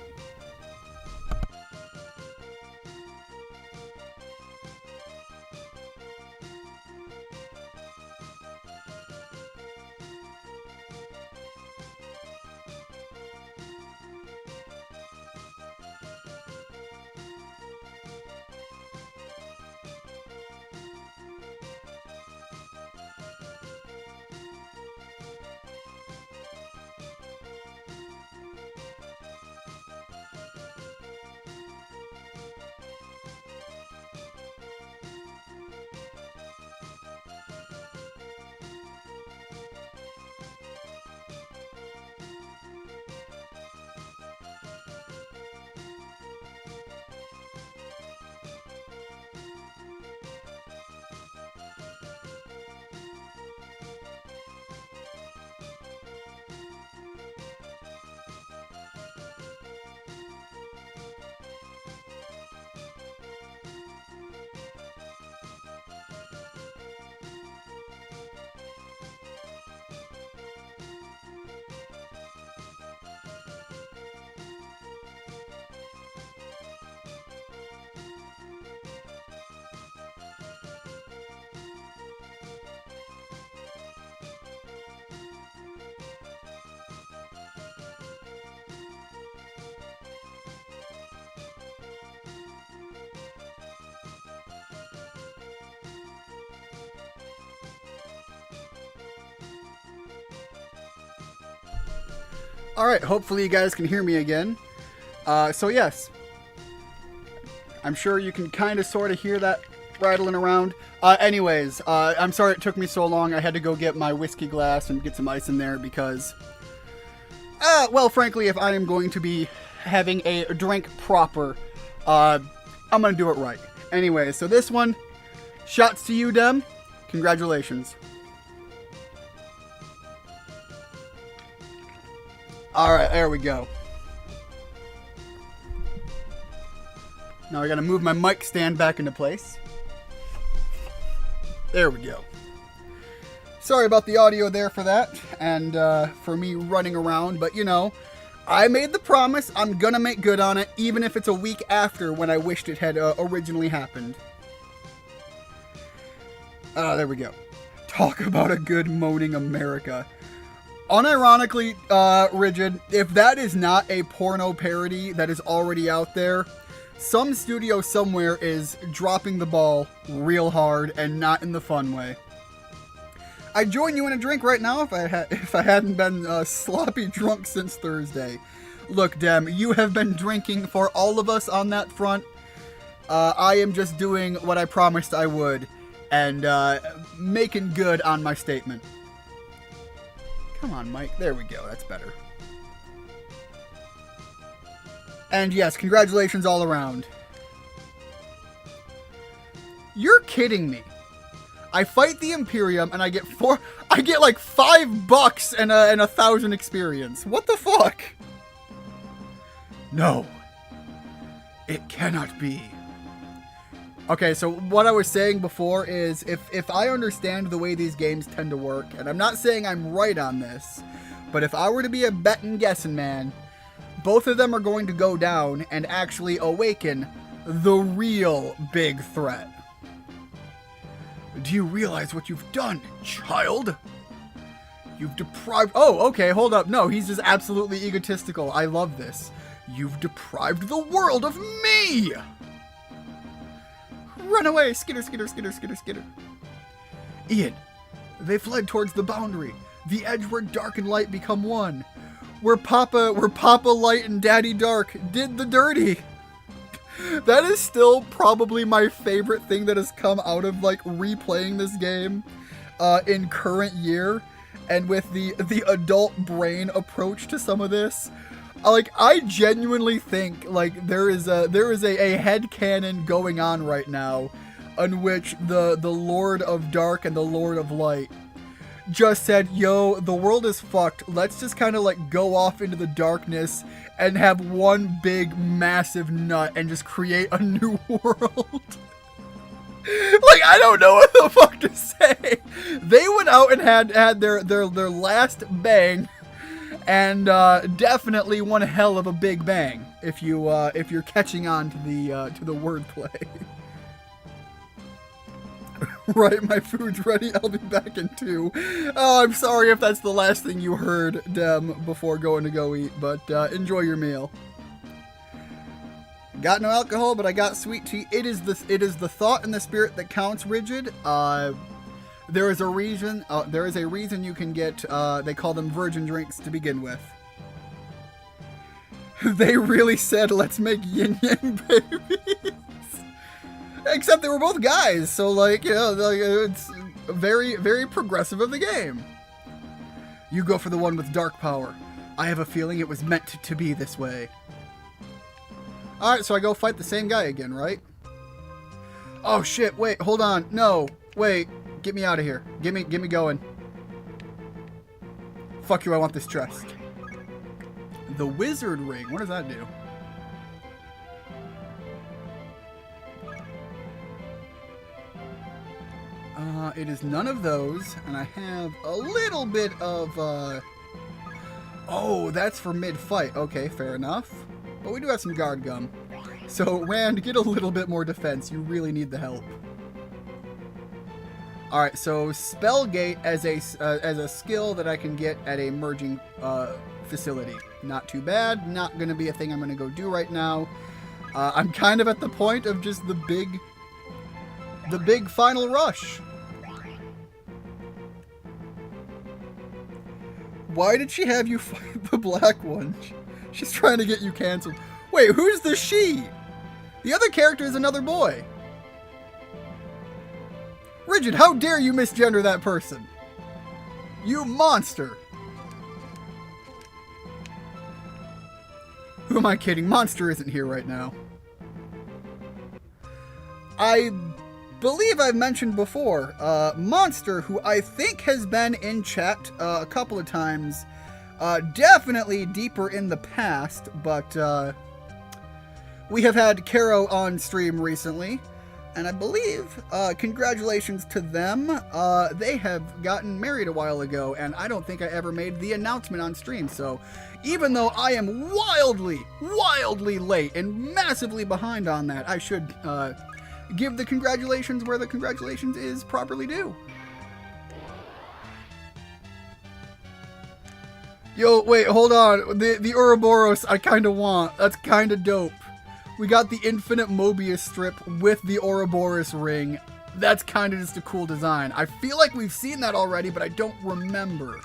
Alright, hopefully you guys can hear me again. So yes, I'm sure you can kind of sort of hear that rattling around. Anyways, I'm sorry it took me so long. I had to go get my whiskey glass and get some ice in there because, well, frankly, if I am going to be having a drink proper, I'm going to do it right. Anyways, so this one, shots to you, Dem. Congratulations. Alright, there we go. Now I gotta move my mic stand back into place. There we go. Sorry about the audio there for that, and for me running around, but you know, I made the promise, I'm gonna make good on it, even if it's a week after when I wished it had originally happened. There we go. Talk about a good moaning America. Unironically, Rigid, if that is not a porno parody that is already out there, some studio somewhere is dropping the ball real hard and not in the fun way. I'd join you in a drink right now if I hadn't been sloppy drunk since Thursday. Look, Dem, you have been drinking for all of us on that front. I am just doing what I promised I would and making good on my statement. Come on, Mike. There we go. That's better. And yes, congratulations all around. You're kidding me. I fight the Imperium and I get like $5 and 1,000 experience. What the fuck? No. It cannot be. Okay, so what I was saying before is if I understand the way these games tend to work, and I'm not saying I'm right on this, but if I were to be a betting guessing man, both of them are going to go down and actually awaken the real big threat. Do you realize what you've done, child? You've deprived... Oh, okay, hold up. No, he's just absolutely egotistical. I love this. You've deprived the world of me! Run away! Skitter, skitter, skitter, skitter, skitter. Ian, they fled towards the boundary. The edge where dark and light become one. Where Papa Light and Daddy Dark did the dirty. That is still probably my favorite thing that has come out of like replaying this game in current year, and with the adult brain approach to some of this. Like, I genuinely think like there is a headcanon going on right now on which the Lord of Dark and the Lord of Light just said, yo, the world is fucked. Let's just kind of like go off into the darkness and have one big massive nut and just create a new world. Like, I don't know what the fuck to say. They went out and had their last bang, and definitely one hell of a big bang if you're catching on to the wordplay. Right, my food's ready. I'll be back in 2. Oh, I'm sorry if that's the last thing you heard, Dem, before going to go eat, but enjoy your meal. Got no alcohol, but I got sweet tea. It is the thought and the spirit that counts, Rigid. There is a reason you can get, they call them virgin drinks to begin with. They really said, let's make yin yang babies. Except they were both guys, so like, you know, like, it's very, very progressive of the game. You go for the one with dark power. I have a feeling it was meant to be this way. Alright, so I go fight the same guy again, right? Oh shit, wait, hold on. No, wait, get me out of here. Get me going. Fuck you, I want this chest. The wizard ring, what does that do? It is none of those, and I have a little bit of, oh, that's for mid-fight. Okay, fair enough. But we do have some guard gum. So, Rand, get a little bit more defense. You really need the help. Alright, so Spellgate as a skill that I can get at a merging facility. Not too bad. Not going to be a thing I'm going to go do right now. I'm kind of at the point of just the big final rush. Why did she have you fight the black one? She's trying to get you canceled. Wait, who's the she? The other character is another boy. Rigid, how dare you misgender that person? You monster. Who am I kidding? Monster isn't here right now. I believe I've mentioned before, Monster, who I think has been in chat a couple of times, definitely deeper in the past, but we have had Caro on stream recently, and I believe, congratulations to them. They have gotten married a while ago, and I don't think I ever made the announcement on stream, so even though I am wildly late and massively behind on that, I should give the congratulations where the congratulations is properly due. Yo, wait, hold on. The Ouroboros I kind of want. That's kind of dope. We got the Infinite Mobius strip with the Ouroboros ring. That's kind of just a cool design. I feel like we've seen that already, but I don't remember.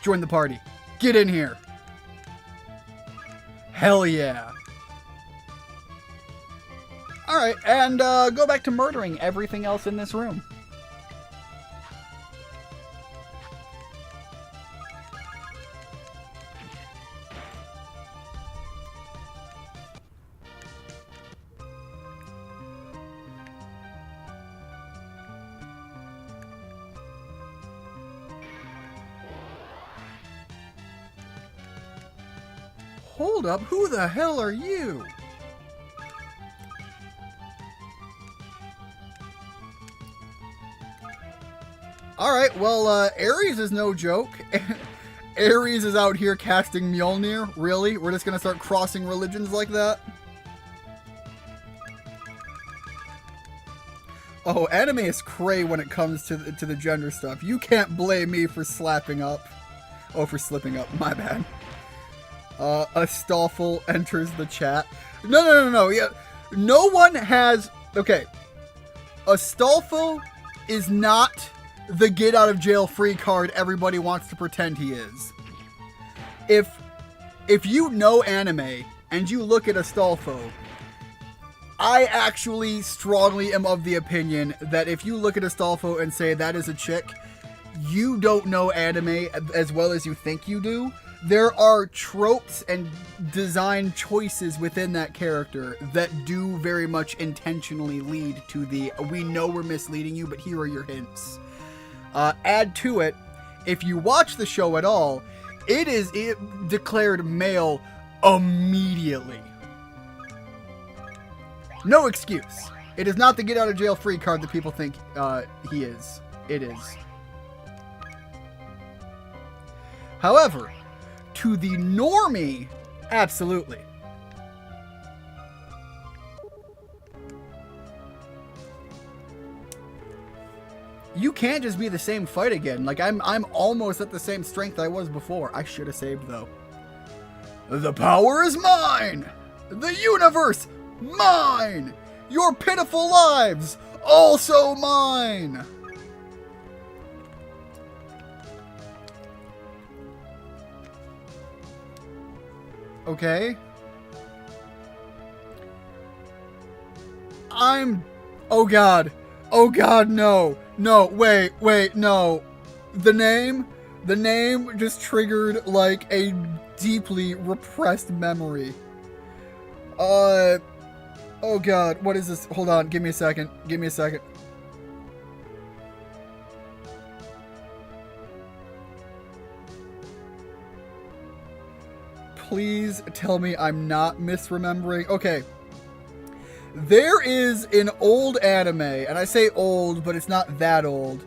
Join the party. Get in here. Hell yeah. Alright, and go back to murdering everything else in this room. Hold up, who the hell are you? Alright, well, Ares is no joke. Ares is out here casting Mjolnir? Really? We're just gonna start crossing religions like that? Oh, anime is cray when it comes to the gender stuff. You can't blame me for slapping up. Oh, for slipping up. My bad. Astolfo enters the chat. No. Yeah, no one has... Okay. Astolfo is not the get out of jail free card everybody wants to pretend he is. If you know anime and you look at Astolfo, I actually strongly am of the opinion that if you look at Astolfo and say that is a chick, you don't know anime as well as you think you do. There are tropes and design choices within that character that do very much intentionally lead to the, we know we're misleading you, but here are your hints. Add to it, if you watch the show at all, it is declared male immediately. No excuse. It is not the get out of jail free card that people think he is. It is. However, to the normie, absolutely. You can't just be the same fight again. Like, I'm almost at the same strength I was before. I should have saved, though. The power is mine! The universe, mine! Your pitiful lives, also mine! Okay. Oh god. Oh god, no. No, wait, no. The name just triggered like a deeply repressed memory. Oh god, what is this? Hold on, give me a second. Please tell me I'm not misremembering. Okay. There is an old anime, and I say old, but it's not that old.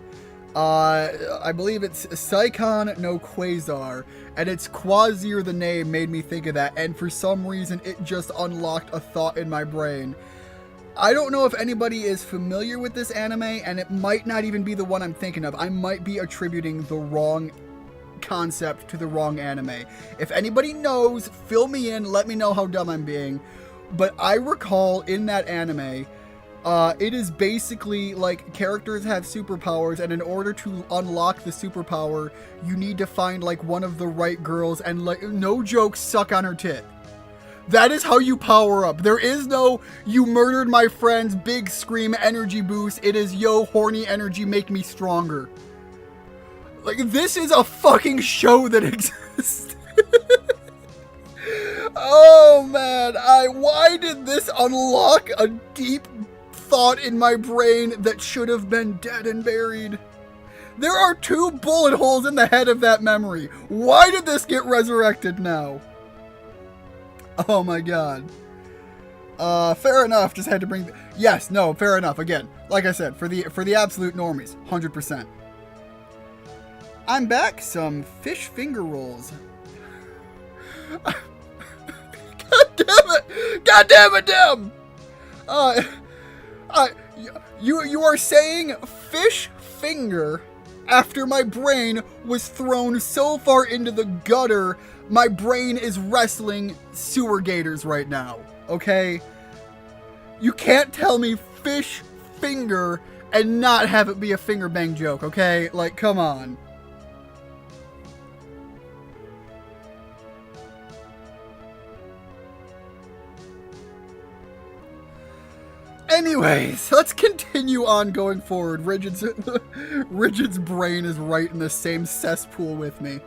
I believe it's Saikon no Quasar, and it's Quasir the name made me think of that, and for some reason it just unlocked a thought in my brain. I don't know if anybody is familiar with this anime, and it might not even be the one I'm thinking of. I might be attributing the wrong concept to the wrong anime. If anybody knows, fill me in, let me know how dumb I'm being. But I recall in that anime, It is basically like characters have superpowers, and in order to unlock the superpower, you need to find like one of the right girls and, like, no joke, suck on her tit. That is how you power up. There is no, you murdered my friends, big scream energy boost. It is, yo, horny energy, make me stronger. Like, this is a fucking show that exists. Oh man, why did this unlock a deep thought in my brain that should have been dead and buried? There are 2 bullet holes in the head of that memory. Why did this get resurrected now? Oh my god. Fair enough, just had to bring... Yes, no, fair enough. Again, like I said, for the absolute normies, 100%. I'm back, some fish finger rolls. God damn it! God damn it, Dem! You are saying fish finger after my brain was thrown so far into the gutter, my brain is wrestling sewer gators right now, okay? You can't tell me fish finger and not have it be a finger bang joke, okay? Like, come on. Anyways, let's continue on going forward. Rigid's brain is right in the same cesspool with me.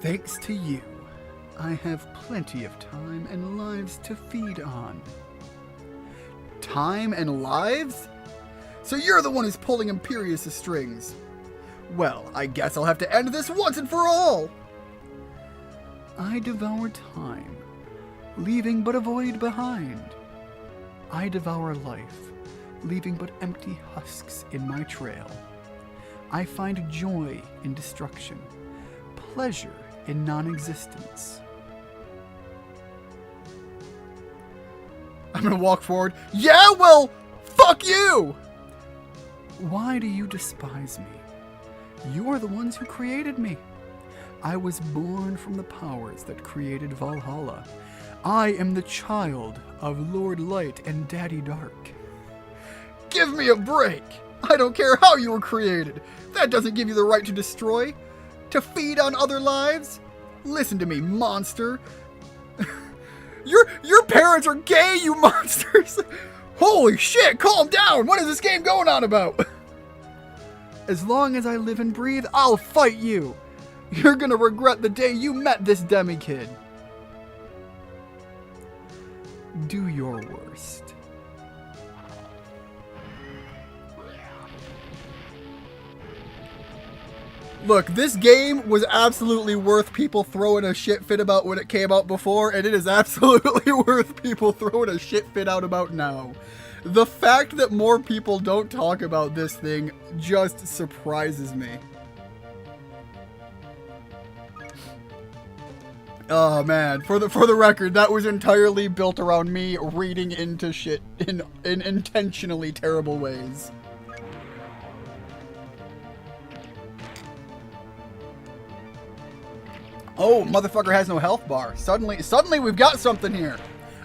Thanks to you, I have plenty of time and lives to feed on. Time and lives? So you're the one who's pulling Imperius' strings. Well, I guess I'll have to end this once and for all. I devour time, leaving but a void behind. I devour life, leaving but empty husks in my trail. I find joy in destruction, pleasure in non-existence. I'm gonna walk forward. Yeah, well, fuck you! Why do you despise me? You are the ones who created me. I was born from the powers that created Valhalla. I am the child of Lord Light and Daddy Dark. Give me a break! I don't care how you were created. That doesn't give you the right to destroy, to feed on other lives. Listen to me, monster. Your parents are gay, you monsters! Holy shit, calm down! What is this game going on about? As long as I live and breathe, I'll fight you. You're gonna regret the day you met this DemiKid. Do your worst. Look, this game was absolutely worth people throwing a shit fit about when it came out before, and it is absolutely worth people throwing a shit fit out about now. The fact that more people don't talk about this thing just surprises me. Oh man, for the record, that was entirely built around me reading into shit in intentionally terrible ways. Oh, motherfucker has no health bar. Suddenly we've got something here.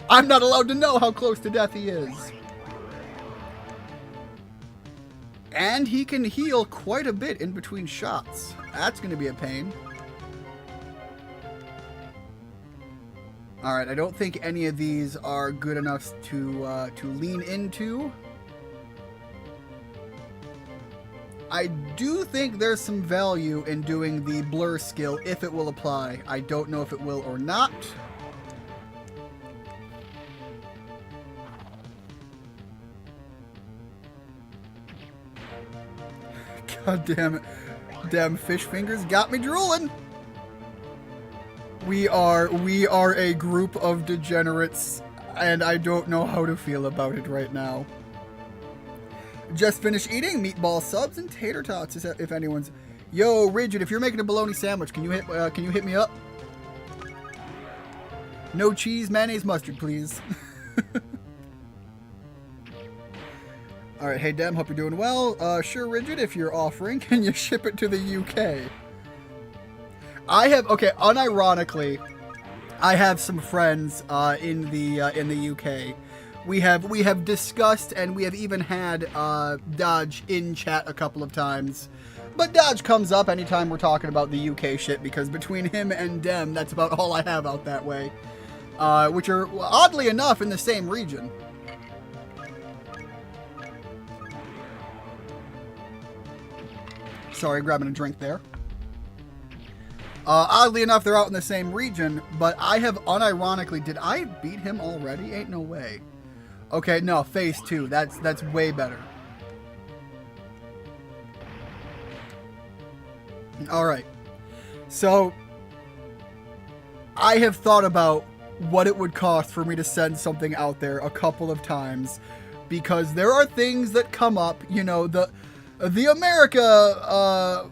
I'm not allowed to know how close to death he is. And he can heal quite a bit in between shots. That's gonna be a pain. Alright, I don't think any of these are good enough to lean into. I do think there's some value in doing the blur skill if it will apply. I don't know if it will or not. God damn it. Damn fish fingers got me drooling. We are a group of degenerates, and I don't know how to feel about it right now. Just finished eating meatball subs and tater tots. If anyone's, yo, Rigid, if you're making a bologna sandwich, can you hit me up? No cheese, mayonnaise, mustard, please. All right, hey Dem, hope you're doing well. Sure, Rigid, if you're offering, can you ship it to the UK? unironically, I have some friends in the UK we have discussed, and we have even had Dodge in chat a couple of times. But Dodge comes up anytime we're talking about the UK shit, because between him and Dem, that's about all I have out that way. Which are, oddly enough, in the same region. Sorry, grabbing a drink there. Oddly enough, they're out in the same region, but I have unironically... Did I beat him already? Ain't no way. Okay, no, phase 2. That's way better. Alright. So, I have thought about what it would cost for me to send something out there a couple of times, because there are things that come up, you know, the America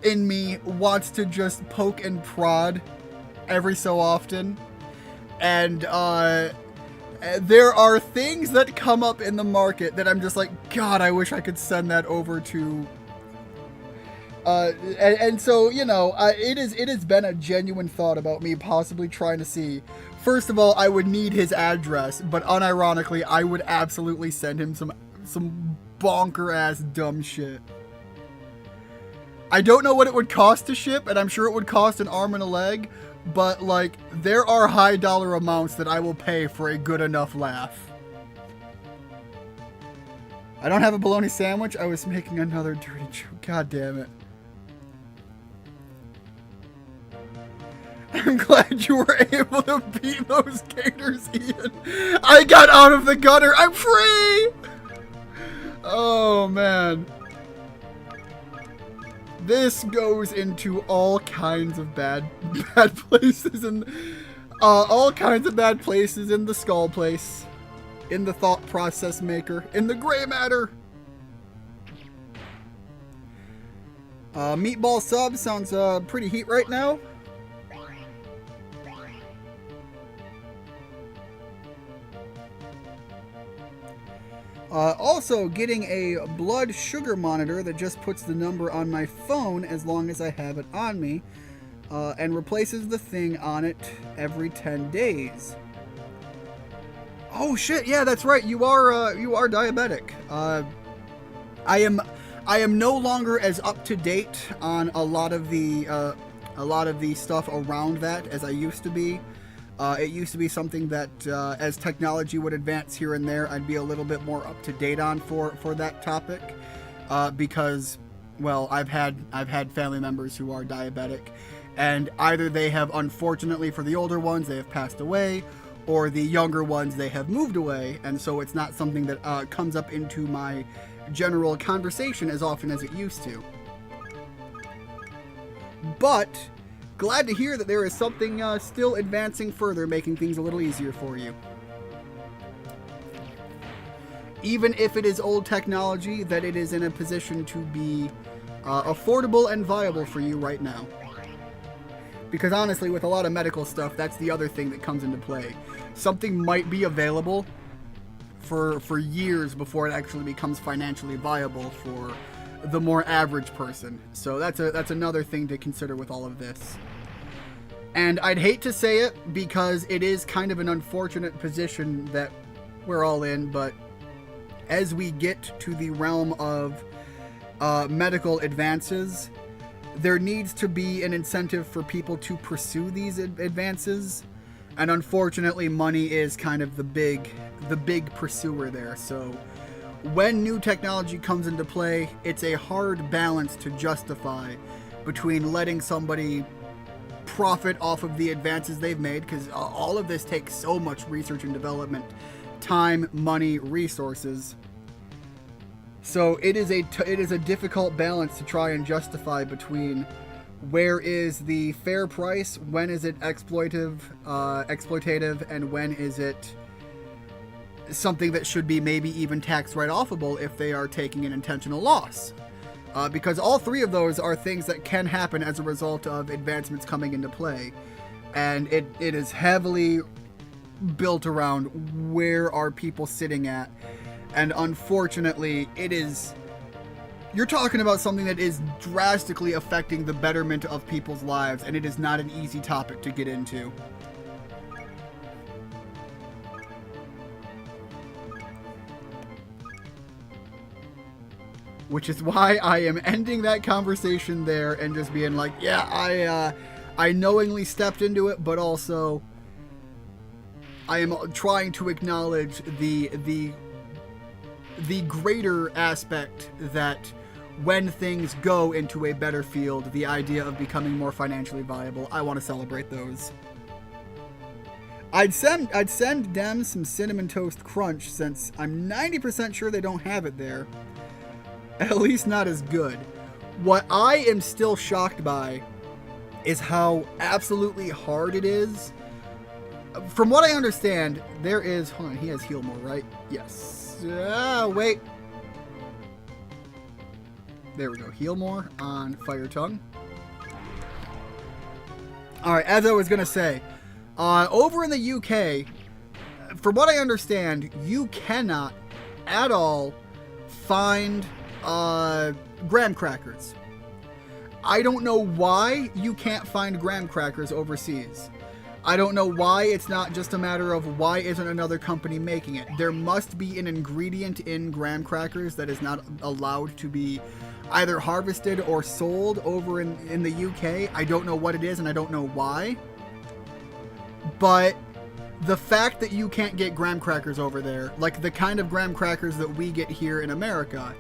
in me wants to just poke and prod every so often, and there are things that come up in the market that I'm just like, God, I wish I could send that over to. And so, you know, it has been a genuine thought about me possibly trying to see. First of all, I would need his address, but unironically, I would absolutely send him some bonker ass dumb shit. I don't know what it would cost to ship, and I'm sure it would cost an arm and a leg, but like, there are high dollar amounts that I will pay for a good enough laugh. I don't have a bologna sandwich. I was making another dirty joke. God damn it. I'm glad you were able to beat those gators, Ian. I got out of the gutter. I'm free. Oh, man. This goes into all kinds of bad places, and all kinds of bad places in the skull place, in the thought process maker, in the gray matter. Meatball sub sounds pretty heat right now. Also, getting a blood sugar monitor that just puts the number on my phone as long as I have it on me, and replaces the thing on it every 10 days. Oh shit! Yeah, that's right. You are diabetic. I am no longer as up to date on a lot of the stuff around that as I used to be. It used to be something that, as technology would advance here and there, I'd be a little bit more up to date on for that topic, because, well, I've had family members who are diabetic, and either they have, unfortunately for the older ones, they have passed away, or the younger ones, they have moved away, and so it's not something that comes up into my general conversation as often as it used to. But glad to hear that there is something still advancing further, making things a little easier for you. Even if it is old technology, that it is in a position to be affordable and viable for you right now. Because honestly, with a lot of medical stuff, that's the other thing that comes into play. Something might be available for years before it actually becomes financially viable for the more average person. So that's another thing to consider with all of this. And I'd hate to say it because it is kind of an unfortunate position that we're all in, but as we get to the realm of medical advances, there needs to be an incentive for people to pursue these advances, and unfortunately money is kind of the big pursuer there. So when new technology comes into play, it's a hard balance to justify between letting somebody profit off of the advances they've made, because all of this takes so much research and development, time, money, resources. So it is a difficult balance to try and justify between where is the fair price, when is it exploitative, and when is it something that should be maybe even tax write-offable if they are taking an intentional loss. Because all three of those are things that can happen as a result of advancements coming into play. And it is heavily built around where are people sitting at. And unfortunately, you're talking about something that is drastically affecting the betterment of people's lives, and it is not an easy topic to get into. which is why I am ending that conversation there and just being like, yeah, I knowingly stepped into it, but also I am trying to acknowledge the greater aspect that when things go into a better field, the idea of becoming more financially viable, I want to celebrate those. I'd send them some Cinnamon Toast Crunch since I'm 90% sure they don't have it there. At least not as good. What I am still shocked by is how absolutely hard it is. From what I understand, there is... Hold on, he has heal more, right? Yes. Wait. There we go. Heal more on Fire Tongue. Alright, as I was going to say... over in the UK, from what I understand, you cannot at all find graham crackers. I don't know why you can't find graham crackers overseas. I don't know why it's not just a matter of why isn't another company making it. There must be an ingredient in graham crackers that is not allowed to be either harvested or sold over in the UK. I don't know what it is and I don't know why. But the fact that you can't get graham crackers over there, like the kind of graham crackers that we get here in America,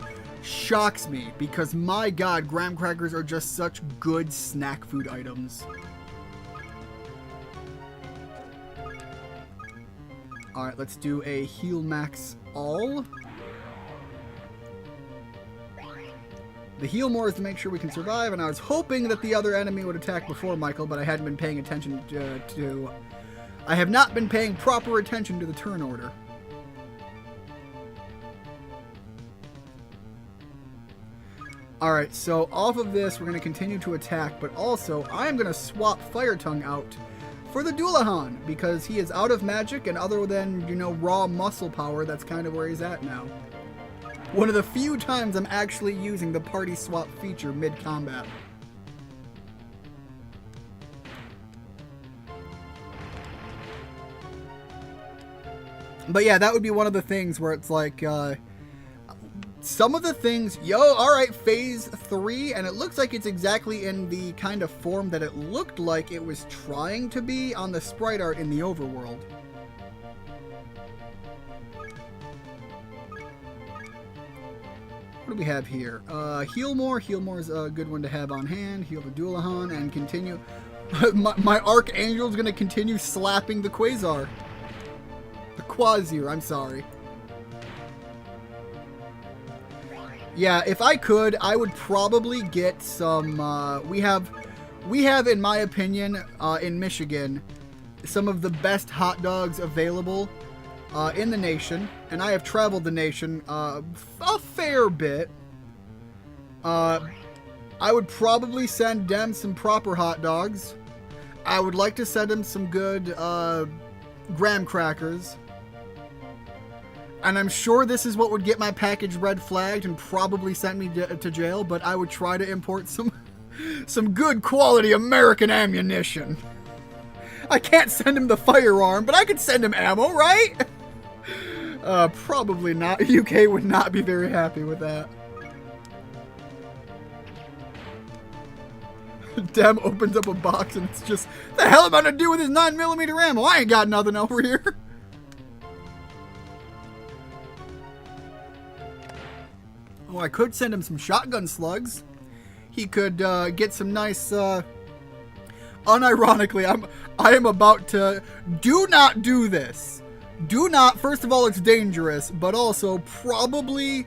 shocks me because, my God, graham crackers are just such good snack food items. Alright, let's do a heal max all. The heal more is to make sure we can survive, and I was hoping that the other enemy would attack before Michael, but I hadn't been paying attention to I have not been paying proper attention to the turn order. Alright, so off of this, we're going to continue to attack, but also, I am going to swap Fire Tongue out for the Dullahan, because he is out of magic, and other than, you know, raw muscle power, that's kind of where he's at now. One of the few times I'm actually using the party swap feature mid-combat. But yeah, that would be one of the things where it's like, some of the things, alright, phase 3, and it looks like it's exactly in the kind of form that it looked like it was trying to be on the sprite art in the overworld. What do we have here? Heal more. Heal more is a good one to have on hand. Heal the Dullahan and continue. my Archangel's going to continue slapping the Quasar. The Quasir, I'm sorry. Yeah, if I could, I would probably get some, we have, in my opinion, in Michigan, some of the best hot dogs available in the nation, and I have traveled the nation a fair bit. I would probably send Dem some proper hot dogs. I would like to send him some good graham crackers. And I'm sure this is what would get my package red flagged and probably sent me to jail, but I would try to import some good quality American ammunition. I can't send him the firearm, but I could send him ammo, right? Probably not. UK would not be very happy with that. Dem opens up a box and it's just, the hell am I gonna do with his 9mm ammo? I ain't got nothing over here. Oh, I could send him some shotgun slugs. He could get some nice, unironically, I am about to, do not do this. Do not, first of all, it's dangerous, but also probably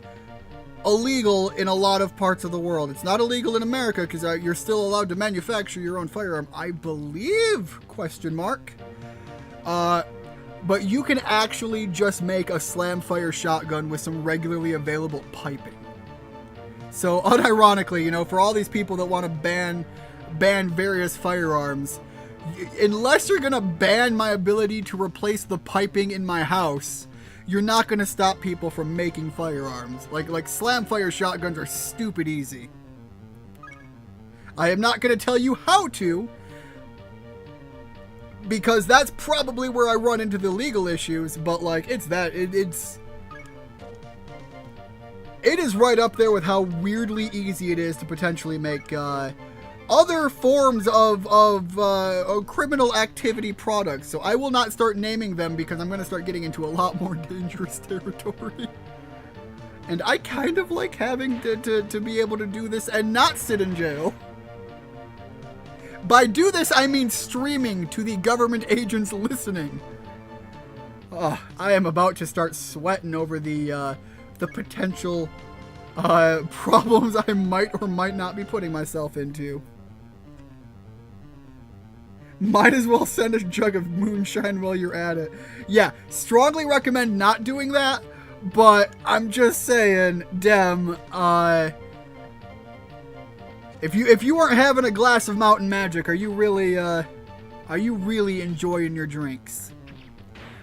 illegal in a lot of parts of the world. It's not illegal in America because you're still allowed to manufacture your own firearm, I believe, question mark. But you can actually just make a slam fire shotgun with some regularly available piping. So, unironically, you know, for all these people that want to ban various firearms, unless you're going to ban my ability to replace the piping in my house, you're not going to stop people from making firearms. Like slam fire shotguns are stupid easy. I am not going to tell you how to, because that's probably where I run into the legal issues, but like, it's it is right up there with how weirdly easy it is to potentially make other forms of criminal activity products. So I will not start naming them because I'm going to start getting into a lot more dangerous territory. And I kind of like having to be able to do this and not sit in jail. By do this, I mean streaming to the government agents listening. I am about to start sweating over the potential problems I might or might not be putting myself into. Might as well send a jug of moonshine while you're at it. Yeah, strongly recommend not doing that, but I'm just saying, Dem, if you weren't having a glass of Mountain Magic, are you really enjoying your drinks?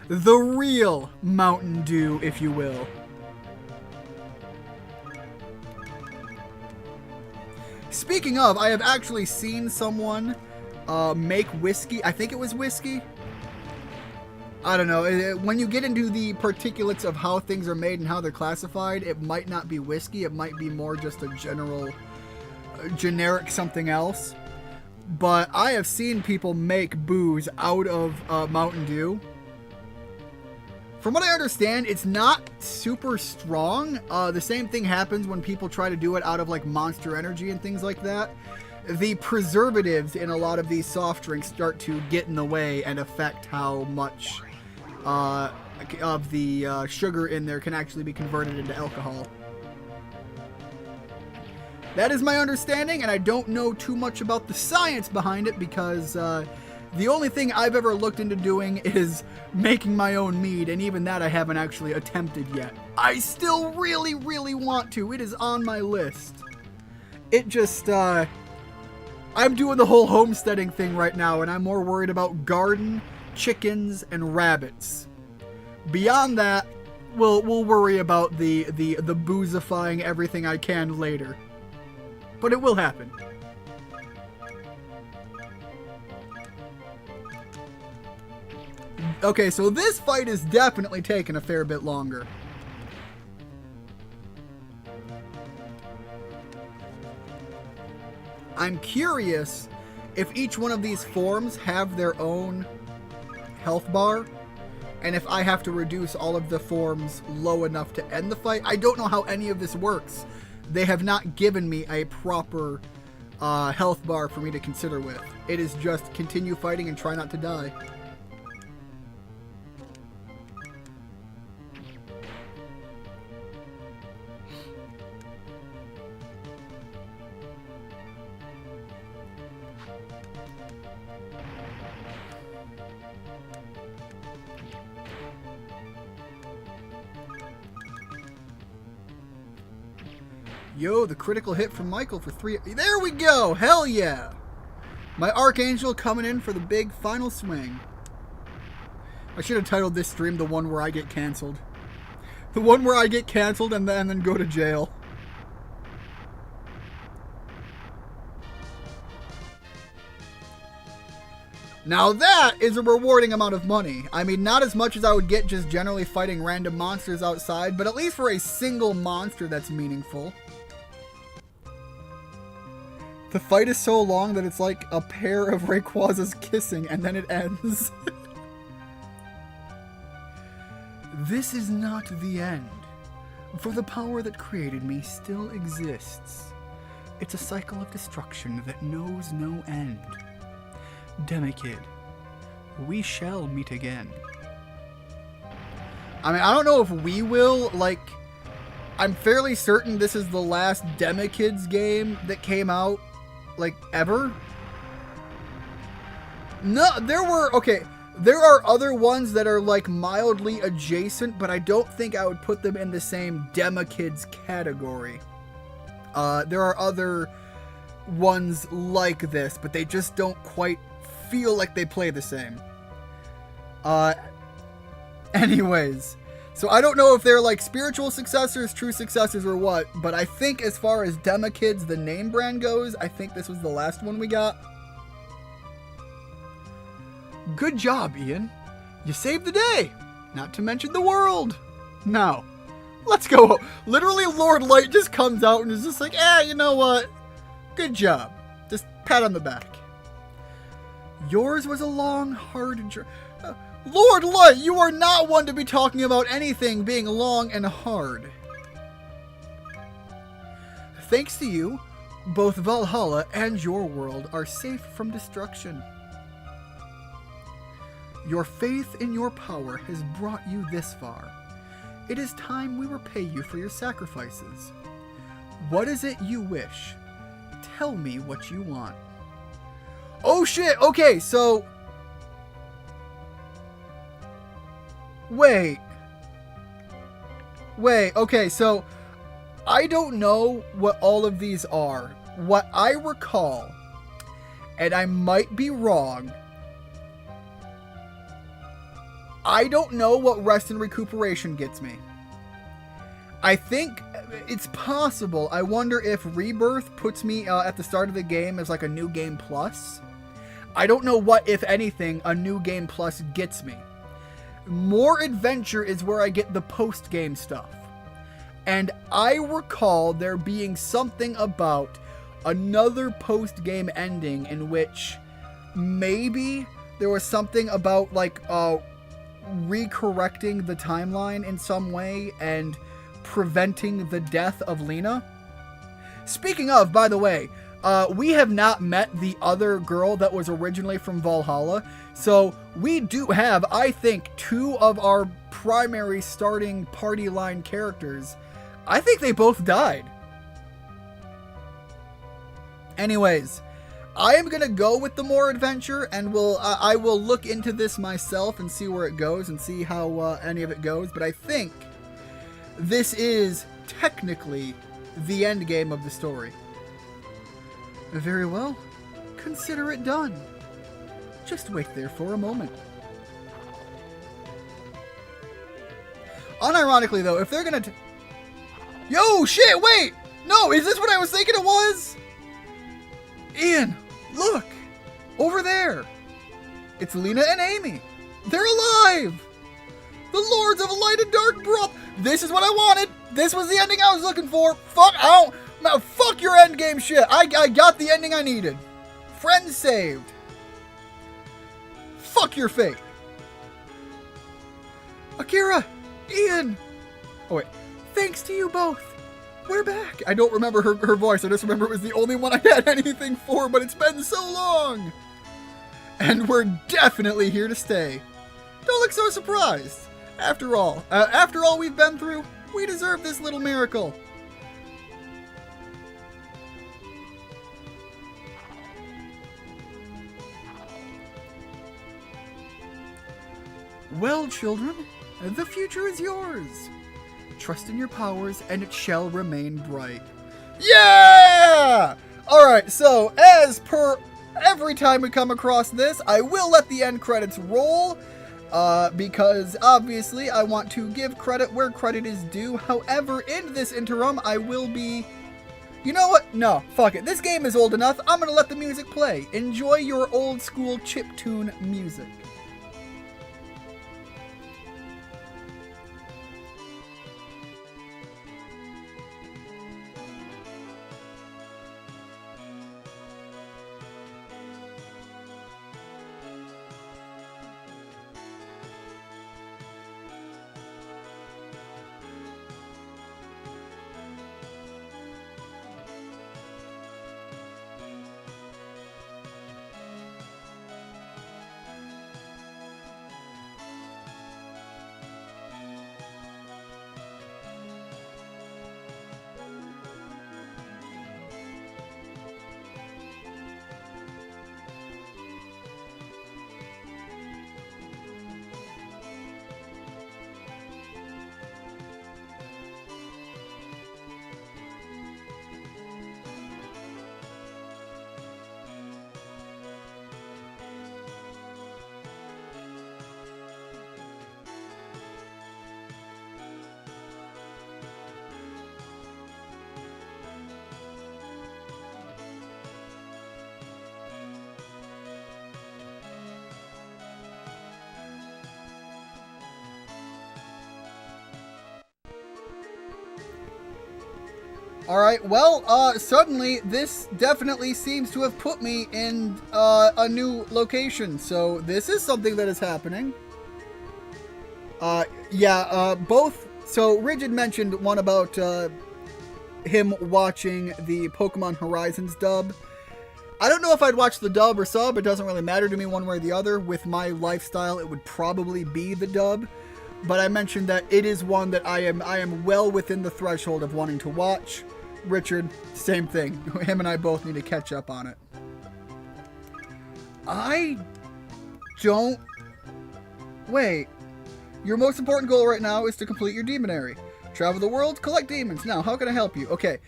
The real Mountain Dew, if you will. Speaking of, I have actually seen someone make whiskey. I think it was whiskey. I don't know. When you get into the particulates of how things are made and how they're classified, it might not be whiskey. It might be more just a generic something else. But I have seen people make booze out of Mountain Dew. From what I understand, it's not super strong. The same thing happens when people try to do it out of like Monster Energy and things like that. The preservatives in a lot of these soft drinks start to get in the way and affect how much of the sugar in there can actually be converted into alcohol. That is my understanding, and I don't know too much about the science behind it because the only thing I've ever looked into doing is making my own mead, and even that I haven't actually attempted yet. I still really, really want to. It is on my list. It just, I'm doing the whole homesteading thing right now, and I'm more worried about garden, chickens, and rabbits. Beyond that, we'll worry about the boozifying everything I can later. But it will happen. Okay, so this fight is definitely taking a fair bit longer. I'm curious if each one of these forms have their own health bar, and if I have to reduce all of the forms low enough to end the fight. I don't know how any of this works. They have not given me a proper health bar for me to consider with. It is just continue fighting and try not to die. Yo, the critical hit from Michael for 3. There we go! Hell yeah! My Archangel coming in for the big final swing. I should have titled this stream the one where I get canceled. The one where I get canceled and then go to jail. Now that is a rewarding amount of money. I mean, not as much as I would get just generally fighting random monsters outside, but at least for a single monster that's meaningful. The fight is so long that it's like a pair of Rayquazas kissing and then it ends. This is not the end, for the power that created me still exists. It's a cycle of destruction that knows no end. DemiKid, we shall meet again. I mean, I don't know if we will, like, I'm fairly certain this is the last DemiKids game that came out, like, ever. No, there are other ones that are, like, mildly adjacent, but I don't think I would put them in the same DemiKids category. There are other ones like this, but they just don't quite feel like they play the same. Anyways, so I don't know if they're like spiritual successors, true successors, or what, but I think as far as DemiKids, the name brand goes, I think this was the last one we got. Good job, Ian. You saved the day, not to mention the world. Now, Let's go. Literally, Lord Light just comes out and is just like, you know what? Good job. Just pat on the back. Yours was a long, hard journey. Lord Light, you are not one to be talking about anything being long and hard. Thanks to you, both Valhalla and your world are safe from destruction. Your faith in your power has brought you this far. It is time we repay you for your sacrifices. What is it you wish? Tell me what you want. Oh shit, okay, so... Wait, okay, so... I don't know what all of these are. What I recall, and I might be wrong, I don't know what rest and recuperation gets me. I think it's possible. I wonder if Rebirth puts me at the start of the game as like a new game plus. I don't know what, if anything, a new game plus gets me. More adventure is where I get the post-game stuff. And I recall there being something about another post-game ending in which maybe there was something about like recorrecting the timeline in some way and preventing the death of Lena. Speaking of, by the way, we have not met the other girl that was originally from Valhalla, so we do have, I think, 2 of our primary starting party line characters. I think they both died. Anyways, I am gonna go with the more adventure, and I will look into this myself and see where it goes and see how any of it goes. But I think this is technically the end game of the story. Very well, consider it done. Just wait there for a moment. Unironically, though, if they're gonna yo, shit, wait! No, is this what I was thinking it was? Ian, look! Over there! It's Lena and Amy! They're alive! The Lords of Light and Dark brought... This is what I wanted! This was the ending I was looking for! Fuck, fuck your endgame shit! I got the ending I needed! Friends saved! Fuck your fate! Akira! Ian! Oh wait. Thanks to you both. We're back. I don't remember her voice. I just remember it was the only one I had anything for, but it's been so long. And we're definitely here to stay. Don't look so surprised. After all we've been through, we deserve this little miracle. Well, children, the future is yours. Trust in your powers, and it shall remain bright. Yeah! Alright, so, as per every time we come across this, I will let the end credits roll, because, obviously, I want to give credit where credit is due. However, in this interim, I will be... You know what? No, fuck it. This game is old enough. I'm gonna let the music play. Enjoy your old-school chiptune music. Alright, well, suddenly this definitely seems to have put me in a new location. So this is something that is happening. Both. So Rigid mentioned one about him watching the Pokemon Horizons dub. I don't know if I'd watch the dub or sub. It doesn't really matter to me one way or the other. With my lifestyle, it would probably be the dub. But I mentioned that it is one that I am well within the threshold of wanting to watch. Richard, same thing. Him and I both need to catch up on it. I don't... Wait. Your most important goal right now is to complete your demonary. Travel the world, collect demons. Now, how can I help you? Okay.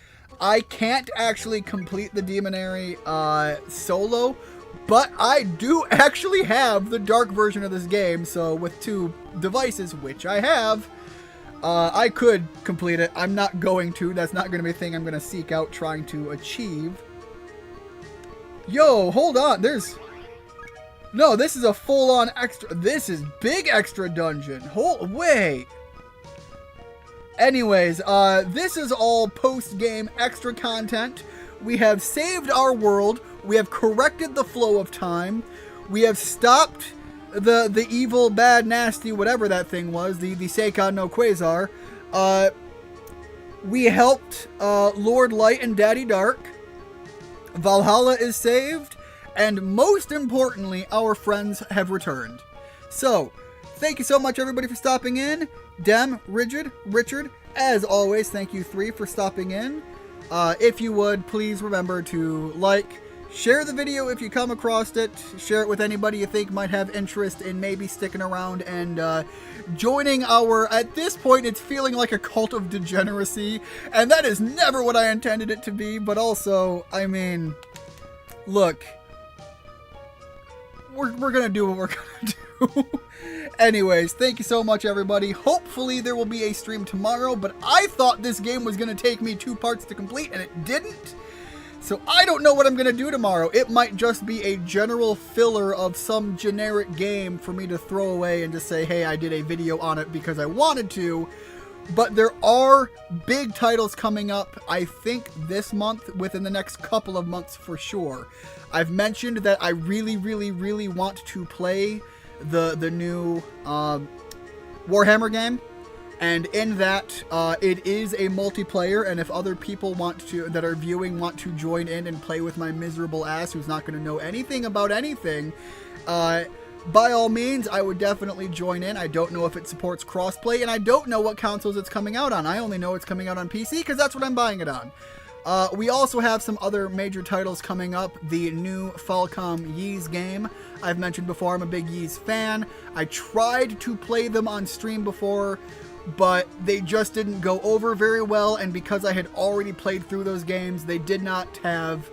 I can't actually complete the demonary solo, but I do actually have the dark version of this game, so with 2 devices, which I have, I could complete it. I'm not going to. That's not going to be a thing I'm going to seek out trying to achieve. Yo, hold on. No, this is a full-on extra. This is big extra dungeon. Wait. Anyways, this is all post-game extra content. We have saved our world. We have corrected the flow of time. We have stopped the evil, bad, nasty, whatever that thing was, the Seikon no Quasar. We helped Lord Light and Daddy Dark. Valhalla is saved. And most importantly, our friends have returned. So, thank you so much, everybody, for stopping in. Dem, Rigid, Richard, as always, thank you 3 for stopping in. If you would, please remember to like, share the video if you come across it, share it with anybody you think might have interest in maybe sticking around and joining our, at this point, it's feeling like a cult of degeneracy, and that is never what I intended it to be, but also, I mean, look, we're gonna do what we're gonna do. Anyways, thank you so much, everybody. Hopefully there will be a stream tomorrow, but I thought this game was gonna take me 2 parts to complete, and it didn't. So I don't know what I'm gonna do tomorrow. It might just be a general filler of some generic game for me to throw away and just say, hey, I did a video on it because I wanted to. But there are big titles coming up, I think, this month, within the next couple of months for sure. I've mentioned that I really, really, really want to play the new Warhammer game. And in that, it is a multiplayer, and if other people that are viewing want to join in and play with my miserable ass who's not going to know anything about anything, by all means, I would definitely join in. I don't know if it supports crossplay, and I don't know what consoles it's coming out on. I only know it's coming out on PC because that's what I'm buying it on. We also have some other major titles coming up. The new Falcom Ys game. I've mentioned before, I'm a big Ys fan. I tried to play them on stream before, but they just didn't go over very well, and because I had already played through those games, they did not have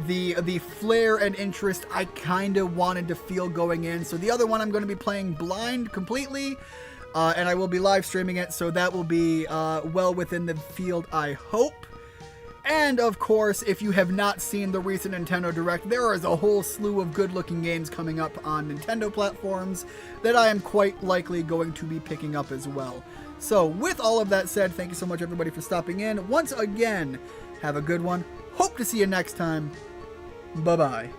the flair and interest I kind of wanted to feel going in. So the other one I'm going to be playing blind completely, and I will be live streaming it, so that will be well within the field, I hope. And of course, if you have not seen the recent Nintendo Direct, there is a whole slew of good-looking games coming up on Nintendo platforms that I am quite likely going to be picking up as well. So with all of that said, thank you so much, everybody, for stopping in. Once again, have a good one. Hope to see you next time. Bye-bye.